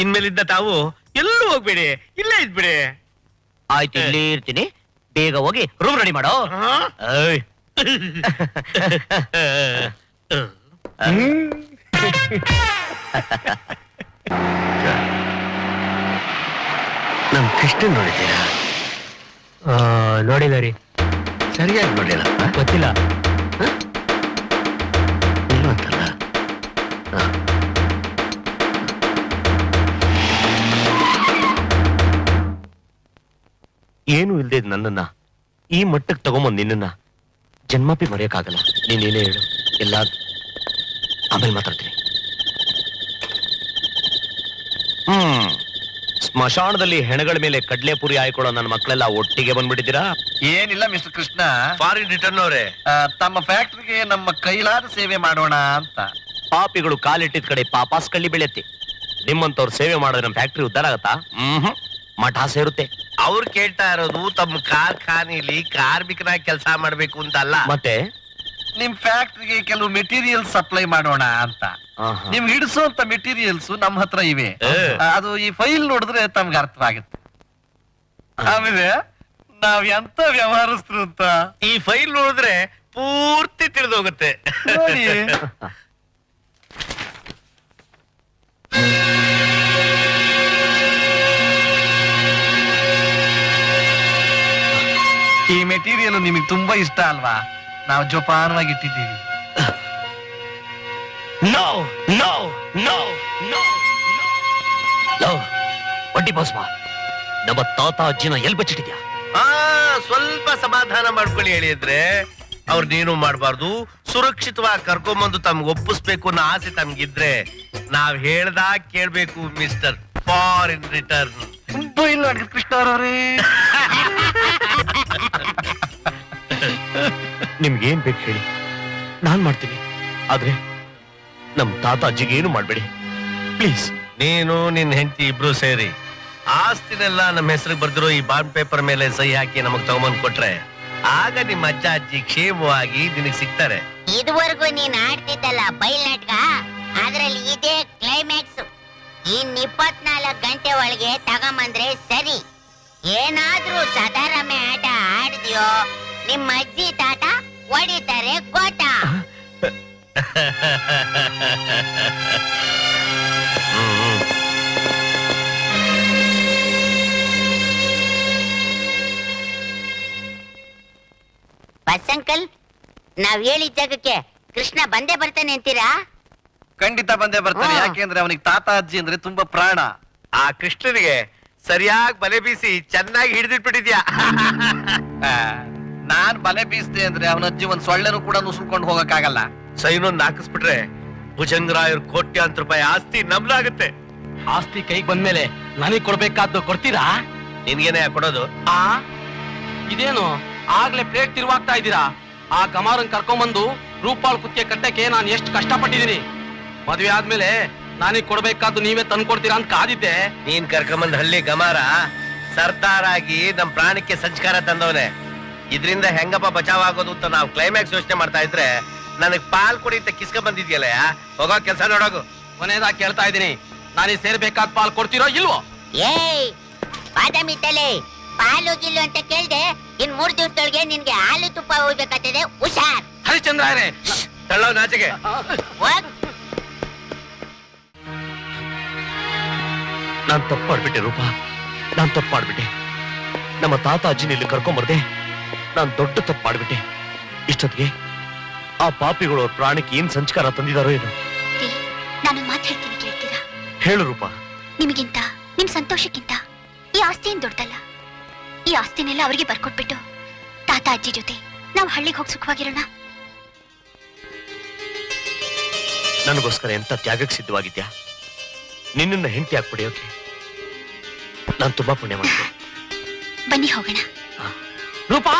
ಇನ್ಮೇಲಿದ್ದ ತಾವು ಎಲ್ಲೂ ಹೋಗ್ಬೇಡಿ, ಇಲ್ಲೇ ಇದ್ಬಿಡಿ. ಆಯ್ತು, ಇಲ್ಲೇ ಇರ್ತೀನಿ. ಬೇಗ ಹೋಗಿ ರೂಮ್ ರೆಡಿ ಮಾಡೋ. ನಮ್ ಕೃಷ್ಣ ನೋಡಿದ್ದೀರಾ? ನೋಡಿಲ್ಲ ರೀ. ಸರಿಯಾಗಿ ನೋಡಿಲ್ಲ. ಗೊತ್ತಿಲ್ಲ. ಇಲ್ವಂತಲ್ಲ. ಏನು ಇಲ್ದೇ ನನ್ನನ್ನ ಈ ಮಟ್ಟಕ್ಕೆ ತಗೊಂಬಂದ್ ನಿನ್ನನ್ನ ಜನ್ಮಾಪಿ ಮರೆಯಕ್ಕಾಗಲ್ಲ. ನೀನೇನೇ ಹೇಳು, ಎಲ್ಲ ಆಮೇಲೆ ಮಾತಾಡ್ತೀನಿ. ಸ್ಮಶಾನದಲ್ಲಿ ಹೆಣಗಳ ಮೇಲೆ ಕಡ್ಲೆಪುರಿ ಹಾಯ್ಕೊಳ್ಳೋ ನನ್ನ ಮಕ್ಕಳೆಲ್ಲ ಒಟ್ಟಿಗೆ ಬಂದ್ಬಿಟ್ಟಿದ್ದೀರಾ? ಏನಿಲ್ಲ ಮಿಸ್ಟರ್ ಕೃಷ್ಣ, ಫಾರಿನ್ ರಿಟರ್ನ್ ಅವರೇ, ತಮ್ಮ ಫ್ಯಾಕ್ಟ್ರಿಗೆ ನಮ್ಮ ಕೈಲಾದ ಸೇವೆ ಮಾಡೋಣ ಅಂತ. ಪಾಪಿಗಳು ಕಾಲಿಟ್ಟಿದ ಕಡೆ ಪಾಪಾಸ್ ಕಳ್ಳಿ ಬೆಳೆಯುತ್ತೆ. ನಿಮ್ಮಂತವ್ರು ಸೇವೆ ಮಾಡಿದ್ರೆ ನಮ್ಮ ಫ್ಯಾಕ್ಟ್ರಿ ಉದ್ದಾರ ಆಗತ್ತಾ? ಮಠ ಸೇರುತ್ತೆ. ಅವ್ರು ಕೇಳ್ತಾ ಇರೋದು ತಮ್ಮ ಕಾರ್ಖಾನೆಯಲ್ಲಿ ಕಾರ್ಮಿಕನಾಗಿ ಕೆಲಸ ಮಾಡ್ಬೇಕು ಅಂತ ಅಲ್ಲ, ಮತ್ತೆ ನಿಮ್ ಫ್ಯಾಕ್ಟ್ರಿಗೆ ಕೆಲವು ಮೆಟೀರಿಯಲ್ ಸಪ್ಲೈ ಮಾಡೋಣ ಅಂತ. ನಿಮ್ ಹಿಡಿಸುವಂತ ಮೆಟೀರಿಯಲ್ಸ್ ನಮ್ಮ ಹತ್ರ ಇವೆ. ಅದು ಈ ಫೈಲ್ ನೋಡಿದ್ರೆ ತಮ್ಗೆ ಅರ್ಥವಾಗುತ್ತೆ. ಆಮೇಲೆ ನಾವ್ ಎಂತ ವ್ಯವಹರಿಸ್ರು ಅಂತ ಈ ಫೈಲ್ ನೋಡಿದ್ರೆ ಪೂರ್ತಿ ತಿಳಿದೋಗುತ್ತೆ. ನೋಡಿ. ಈ ಮೆಟೀರಿಯಲ್ ನಿಮಗೆ ತುಂಬಾ ಇಷ್ಟ ಅಲ್ವಾ? ನಾವು ಜೋಪಾನವಾಗಿ ಇಟ್ಟಿದ್ದೀವಿ. No no no no no. ಒಡ್ಡಿ ಬಾಸ್ಮ, ನಮ್ಮ ತಾತ ಅಜ್ಜಿನ ಎಲ್ಲಿ ಬಚ್ಚಿಟ್ಟಿದ್ಯಾ? ಸ್ವಲ್ಪ ಸಮಾಧಾನ ಮಾಡ್ಕೊಳ್ಳಿ ಹೇಳಿದ್ರೆ ಅವ್ರು ನೀನು ಮಾಡಬಾರ್ದು. ಸುರಕ್ಷಿತವಾಗಿ ಕರ್ಕೊಂಬಂದು ತಮ್ಗೆ ಒಪ್ಪಿಸ್ಬೇಕು ಅನ್ನೋ ಆಸೆ ತಮ್ಗಿದ್ರೆ ನಾವ್ ಹೇಳ್ದಾಗ ಕೇಳ್ಬೇಕು ಮಿಸ್ಟರ್ ಫಾರಿನ್ ರಿಟರ್ನ್. ಇಲ್ಲ ಕೃಷ್ಣ ಅವರೇ, ನಿಮ್ಗೇನ್ ಬೇಕು ಹೇಳಿ, ನಾನ್ ಮಾಡ್ತೀನಿ. ಆದ್ರೆ ನಮ್ ತಾತಾಜಿಗೆ ಏನು ಮಾಡ್ಬೇಡಿ ಪ್ಲೀಸ್. ನೀನು ನಿನ್ ಹೆಂಡತಿ ಇಬ್ರು ಸೇರಿ ಆಸ್ತಿನೆಲ್ಲ ನಮ್ಮ ಹೆಸರಿಗೆ ಬರ್ದಿರೋ ಈ ಬಾಂಡ್ ಪೇಪರ್ ಮೇಲೆ ಸಹಿ ಹಾಕಿ ನಮಗ್ ತಗೊಂಬಂದ್ ಕೊಟ್ರೆ ಆಗ ನಿಮ್ಮ ಅಜ್ಜ ಅಜ್ಜಿ ಕ್ಷೇಮವಾಗಿ ನಿನಗೆ ಸಿಗ್ತಾರೆ. ಇದುವರೆಗೂ ನೀನ್ ಆಡ್ತಿದ್ದಲ್ಲ ಬಯಲ್ ನಾಟಕ, ಅದ್ರಲ್ಲಿ ಇದೇ ಕ್ಲೈಮ್ಯಾಕ್ಸ್. ಇನ್ 24 ಗಂಟೆ ಒಳಗೆ ತಗೊಂಬಂದ್ರೆ ಸರಿ. ಏನಾದ್ರೂ ಸದಾರಮೆ ಆಟ ಆಡಿದ್ಯೋ ನಿಮ್ಮ ಅಜ್ಜಿ ತಾತ ಹೊಡಿತಾರೆ ಗೋಟ. ಬಸ್ ಅಂಕಲ್, ನಾವ್ ಹೇಳಿದ ಜಾಗಕ್ಕೆ ಕೃಷ್ಣ ಬಂದೇ ಬರ್ತಾನೆ ಅಂತೀರಾ? ಖಂಡಿತ ಬಂದೇ ಬರ್ತಾನೆ. ಯಾಕೆಂದ್ರೆ ಅವನಿಗೆ ತಾತ ಅಜ್ಜಿ ಅಂದ್ರೆ ತುಂಬಾ ಪ್ರಾಣ. ಆ ಕೃಷ್ಣನಿಗೆ ಸರಿಯಾಗಿ ಬಲೆ ಬೀಸಿ ಚೆನ್ನಾಗಿ ಹಿಡಿದಿಟ್ಬಿಟ್ಟಿದ್ಯಾ. ನಾನ್ ಬಲೆ ಬೀಸ್ದೆ ಅಂದ್ರೆ ಅವನ ಅಜ್ಜಿ ಒಂದ್ ಸೊಳ್ಳೆನೂ ಕೂಡ ನುಸುಳ್ಕೊಂಡು ಹೋಗಕ್ಕಾಗಲ್ಲ. ಸೈನೊಂದ್ ಹಾಕಿಸ್ಬಿಟ್ರೆ ಭುಜಂಗರಾಯರ್ ಕೋಟ್ಯಾಂತರ ರೂಪಾಯಿ ಆಸ್ತಿ ನಮ್ಲಾಗುತ್ತೆ. ಆಸ್ತಿ ಕೈಗೆ ಬಂದ್ಮೇಲೆ ನನಗ್ ಕೊಡ್ಬೇಕಾದ್ದು ಕೊಡ್ತೀರಾ? ನಿನ್ಗೇನೆ ಕೊಡೋದು? ಇದೇನು ಆಗ್ಲೇ ಪ್ಲೇಟ್ ತಿರುವಾಗ್ತಾ ಇದ್ದೀರಾ? ಆ ಗಮಾರನ್ ಕರ್ಕೊಂಬಂದು ರೂಪಾಲ್ ಕುತ್ತಿಗೆ ಕಟ್ಟಕ್ಕೆ ನಾನು ಎಷ್ಟು ಕಷ್ಟಪಟ್ಟಿದ್ದೀನಿ. ಮದ್ವೆ ಆದ್ಮೇಲೆ ನಾನೀಗ ಕೊಡ್ಬೇಕಾದ್ದು ನೀವೇ ತಂದ್ಕೊಡ್ತೀರಾ ಅಂತ ಕಾದಿದ್ದೆ. ನೀನ್ ಕರ್ಕೊಂಬಂದ್ ಹಳ್ಳಿ ಗಮಾರ ಸರ್ದಾರಾಗಿ ನಮ್ ಪ್ರಾಣಕ್ಕೆ ಸಂಸ್ಕಾರ ತಂದವನೆ. ಇದ್ರಿಂದ ಹೆಂಗಪ್ಪ ಬಚಾವ್ ಆಗೋದು ಅಂತ ನಾವು ಕ್ಲೈಮ್ಯಾಕ್ಸ್ ಯೋಚನೆ ಮಾಡ್ತಾ ಇದ್ರೆ ನನಗ್ ಪಾಲ್ ಕೊಡಿ ಅಂತ ಕಿಸ್ಕ ಬಂದಿದ್ಯಲ್ಲ. ಹೋಗೋ ಕೆಲ್ಸ ನೋಡೋಗು. ಕೊನೆಯದಾಗಿ ಕೇಳ್ತಾ ಇದ್ದೀನಿ, ನಾನೀಗ ಸೇರ್ಬೇಕಾದ ಪಾಲ್ ಕೊಡ್ತೀರೋ ಇಲ್ವೋ? ಏಯ್ ಬಾದಾಮಿ ತಲೆ, ಪಾಲು ಗಿಲ್ಲು ಅಂತ ಕೇಳ್ದೆ. ಇನ್ 3 ದಿವಸದೊಳಗೆ ನಿನ್ಗೆ ಹಾಲು ತುಪ್ಪ ಹೋಗ್ಬೇಕಾಗ್ತದೆ, ಹುಷಾರ್. ಹರಿಶ್ಚಂದ್ರ ತಳ್ಳೋ ನಾಚಿಗೆ. ಹೋಗ್. ನಾನ್ ತಪ್ಪು ಮಾಡ್ಬಿಟ್ಟೆ ರೂಪಾ, ನಾನ್ ತಪ್ಪು ಮಾಡ್ಬಿಟ್ಟೆ. ನಮ್ಮ ತಾತ ಅಜ್ಜಿನ ಇಲ್ಲಿ ಕರ್ಕೊಂಬರ್ದೆ ನಾನ್ ದೊಡ್ಡ ತಪ್ಪು ಮಾಡ್ಬಿಟ್ಟೆ. ಇಷ್ಟೊತ್ತಿಗೆ ಆ ಪಾಪಿಗಳು ಅವ್ರ ಪ್ರಾಣಕ್ಕೆ ಏನ್ ಸಂಸ್ಕಾರ ತಂದಿದಾರೋ ಏನು. ನಾನು ಮಾತು ಹೇಳ್ತೀನಿ, ಕೇಳ್ತೀರಾ? ಹೇಳು ರೂಪಾ. ನಿಮಗಿಂತ ನಿಮ್ ಸಂತೋಷಕ್ಕಿಂತ ಈ ಆಸ್ತಿ ಏನ್ ದೊಡ್ಡದಲ್ಲ. ಈ ಆಸ್ತಿನೆಲ್ಲ ಅವರಿಗೆ ಬರ್ಕೊಟ್ಬಿಟ್ಟು ತಾತ ಅಜ್ಜಿ ಜೊತೆ ನಾವು ಹಳ್ಳಿಗೆ ಹೋಗಿ ಸುಖವಾಗಿರೋಣ. ನನಗೋಸ್ಕರ ಎಂತ ತ್ಯಾಗಕ್ಕೆ ಸಿದ್ಧವಾಗಿದ್ಯಾ. ನಿನ್ನನ್ನ ಹೆಂಡತಿ ಹಾಕ್ಬಿಡಿಯೋಕೆ ನಾನು ತುಂಬಾ ಪುಣ್ಯ ಮಾಡಿದೆ. ಬನ್ನಿ ಹೋಗೋಣ. ರೂಪಾ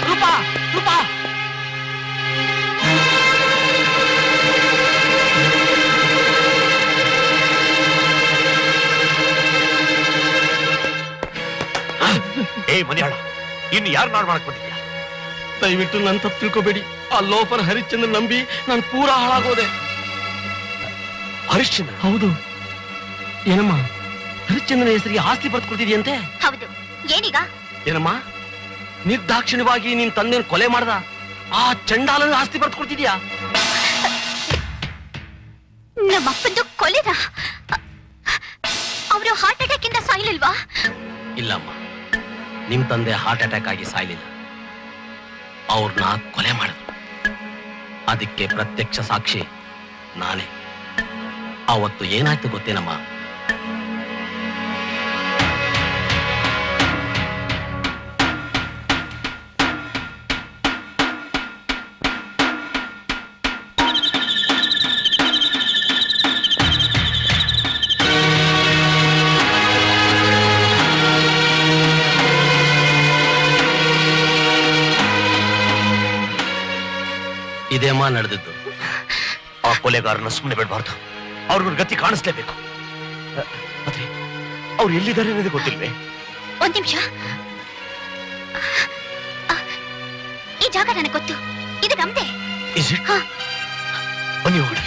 ರೂಪಾ ರೂಪಾ ಏ ಮನೆಯಾಳ, ಇನ್ನು ಯಾರು ನಾಡ್ ಮಾಡಕ್ ಬಂದಿದ್ಯಾ? ದಯವಿಟ್ಟು ನನ್ ತಪ್ಪು ತಿಳ್ಕೊಬೇಡಿ. ಆ ಲೋಫರ್ ಹರಿಶ್ಚಂದ್ರ ನಂಬಿ ನಾನು ಪೂರಾ ಹಾಳಾಗೋದೆ. ಹರಿಶ್ಚಂದ್ರ? ಹೌದು. ಏನಮ್ಮ, ಹರಿಶ್ಚಂದ್ರನ ಹೆಸರಿಗೆ ಆಸ್ತಿ ಬರ್ದು ಕೊಡ್ತಿದ್ಯಂತೆ? ಹೌದು. ಏನೀಗ? ಏನಮ್ಮ, ನಿರ್ದಾಕ್ಷಿಣ್ಯವಾಗಿ ನಿನ್ ತಂದೆನ ಕೊಲೆ ಮಾಡ್ದ ಆ ಚಂಡಾಲನ ಆಸ್ತಿ ಬರ್ದು ಕೊಡ್ತಿದ್ಯಾ? ನಮ್ಮಪ್ಪಂದು ಕೊಲೆನಾ? ಅವರು ಹಾರ್ಟ್ ಅಟ್ಯಾಕ್ ಇಂದ ಸಾಯ್ಲಿಲ್ವಾ? ಇಲ್ಲಮ್ಮ, ನಿಮ್ ತಂದೆ ಹಾರ್ಟ್ ಅಟ್ಯಾಕ್ ಆಗಿ ಸಾಯ್ಲಿಲ್ಲ. ಅವ್ರನ್ನ ಕೊಲೆ ಮಾಡಿದ್ರು. ಅದಕ್ಕೆ ಪ್ರತ್ಯಕ್ಷ ಸಾಕ್ಷಿ ನಾನೇ. ಅವತ್ತು ಏನಾಯ್ತು ಗೊತ್ತೇನಮ್ಮ? ಇದೇಮ್ಮ ನಡೆದಿದ್ದು. ಆ ಕೊಲೆಗಾರನ ಸುಮ್ಮನೆ ಬಿಡಬಾರ್ದು. ಅವ್ರಿಗೊಂದು ಗತಿ ಕಾಣಿಸ್ಲೇಬೇಕು. ಆದ್ರೆ ಅವ್ರು ಎಲ್ಲಿದ್ದಾರೆ ಅನ್ನೋದು ಗೊತ್ತಿಲ್ವೇ? ಒಂದ್ ನಿಮಿಷ. ಈ ಜಾಗ ನನಗೆ ಗೊತ್ತು. ಇದು ನಮ್ದೇ. ಬನ್ನಿ ಹೋಗೋಣ.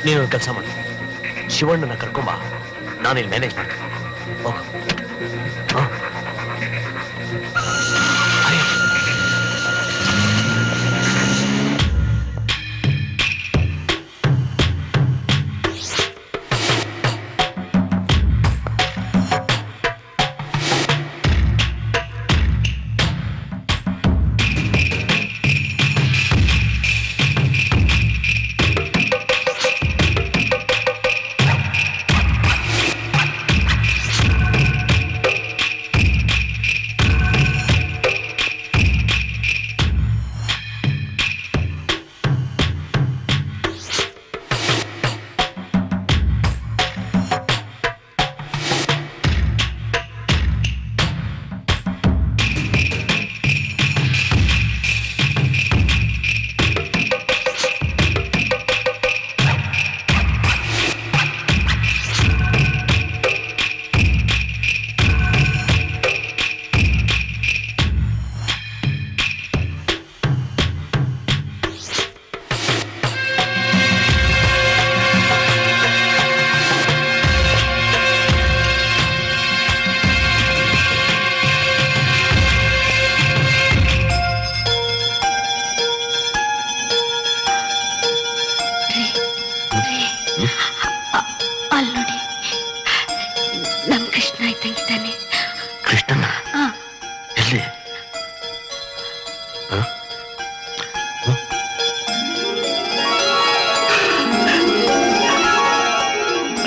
ನೀನೊಂದು ಕೆಲಸ ಮಾಡು, ಶಿವಣ್ಣನ ಕರ್ಕೊಂಬ, ನಾನಿಲ್ಲಿ ಮ್ಯಾನೇಜ್ ಮಾಡ್ತೀನಿ. ಹೋಗು. ಅಲ್ಲಿ ನೋಡಿ, ನಮ್ ಕೃಷ್ಣ ಇದ್ದಂಗಿದ್ದಾನೆ. ಕೃಷ್ಣನ ಆ, ಎಲ್ಲಿ?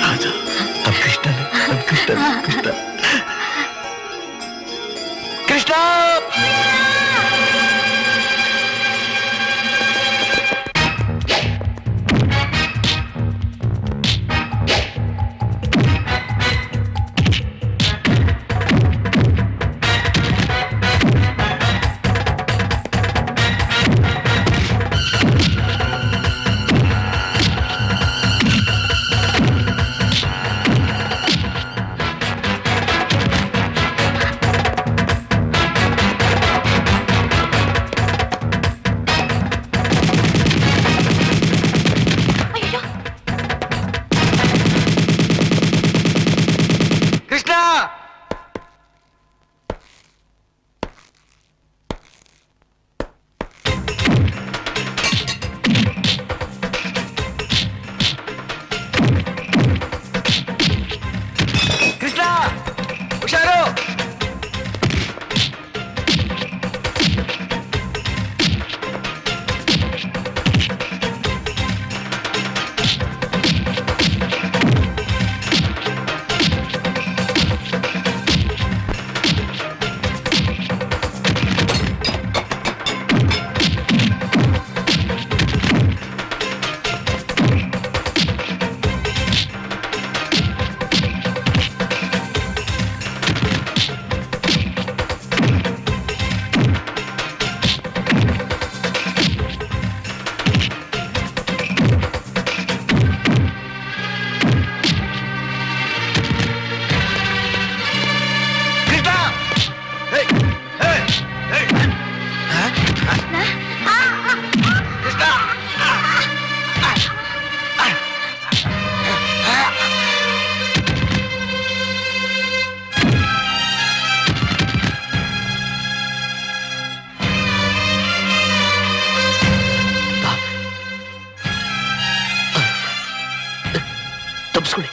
ರಾಜ, ನಮ್ ಕೃಷ್ಣನೇ, ನಮ್ ಕೃಷ್ಣ ಕೃಷ್ಣ ಕೃಷ್ಣ. ಅಯ್ಯೋ, ಕೃಷ್ಣ ಕೃಷ್ಣ ಹುಷಾರು. ಕೃಷ್ಣ ಹೇ, ಹೇ, ಹೇ. ಕೃಷ್ಣ ತಪ್ಪಿಸ್ಕೊಳ್ಳಿ.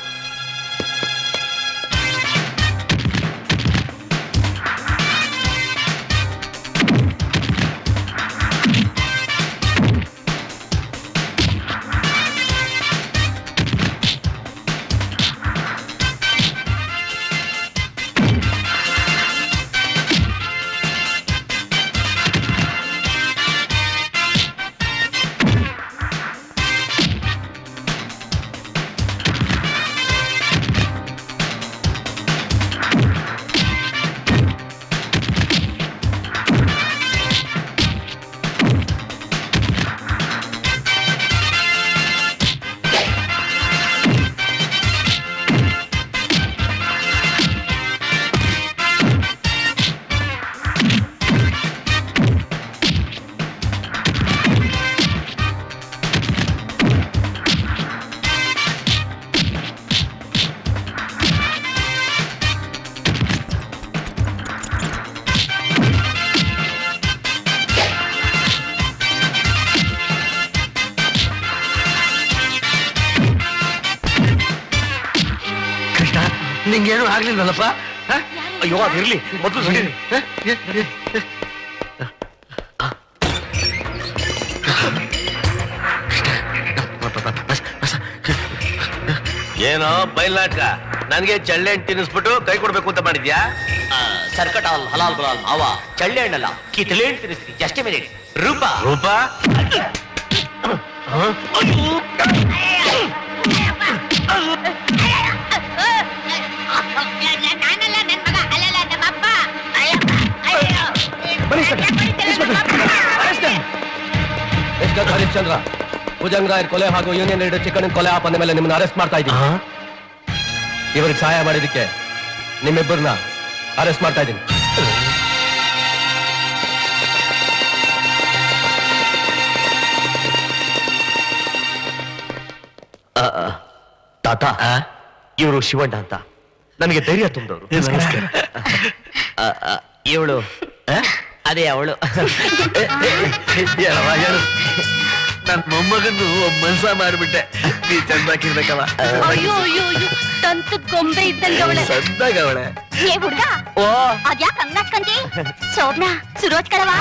ನಿಂಗೇನು ಆಗ್ಲಿಲ್ವಲ್ಲಪ್ಪ? ಹ? ಅಯ್ಯೋ ಅದಿರ್ಲಿ, ಮೊದಲು ನಡೀರಿ. ಹ? ಏನೋ ಬಯಲಾಟ ನನ್ಗೆ ಚಳ್ಳೆ ಹಣ್ಣು ತಿನ್ನಿಸ್ಬಿಟ್ಟು ಕೈ ಕೊಡ್ಬೇಕು ಅಂತ ಮಾಡಿದ್ಯಾ? ಸರ್ಕಟ್ ಹಾಲ್ ಹಲಾಲ್ ಗುಲಾಲ್ ಮಾವ ಚಳ್ಳೆ ಹಣ್ಣಲ್ಲ ಕಿತ್ತಳೆ ಹಣ್ಣು ತಿನ್ನಿಸ್ತೀನಿ. Just minute. ರೂಪ ರೂಪ ಹರಿಶ್ಚಂದ್ರ, ಭುಜಂಗ್ ರಾಯರ್ ಕೊಲೆ ಹಾಗೂ ಯೂನಿಯನ್ ಲೀಡರ್ ಚಿಕ್ಕಣ್ಣ ಕೊಲೆ ಆಪದ ಮೇಲೆ ನಿಮ್ಮನ್ನ ಅರೆಸ್ಟ್ ಮಾಡ್ತಾ ಇದ್ದೀನಿ. ಇವರಿಗೆ ಸಹಾಯ ಮಾಡಿದಕ್ಕೆ ನಿಮ್ಮಿಬ್ಬರನ್ನ ಅರೆಸ್ಟ್ ಮಾಡ್ತಾ ಇದ್ದೀನಿ. ತಾತ, ಇವರು ಶಿವಣ್ಣ ಅಂತ ನನಗೆ ಧೈರ್ಯ ತುಂಬಿದವರು. ಇವಳು ಅದೇ ಅವಳು. ನನ್ ಮೊಮ್ಮಗನ್ನು ಮನ್ಸ ಮಾಡ್ಬಿಟ್ಟೆ. ನೀ ಚಂದಾಕಿರ್ಬೇಕವ. ಅಯ್ಯೋ ಅಯ್ಯೋ ಅಯ್ಯೋ ತಂತು ಗೊಂಬೆ ಇದ್ದಂಗೆ ಅವಳೆ. ಸದ್ದಾಗ ಅವಳೆ. ಏ ಹುಡ್ಗ ಓ ಅದ್ಯಾಕ್ ಹಂಗ್ ನಡ್ಕಂತಿ? ಸೋಮ್ನ ಸುರೋಜ್ಕರವಾ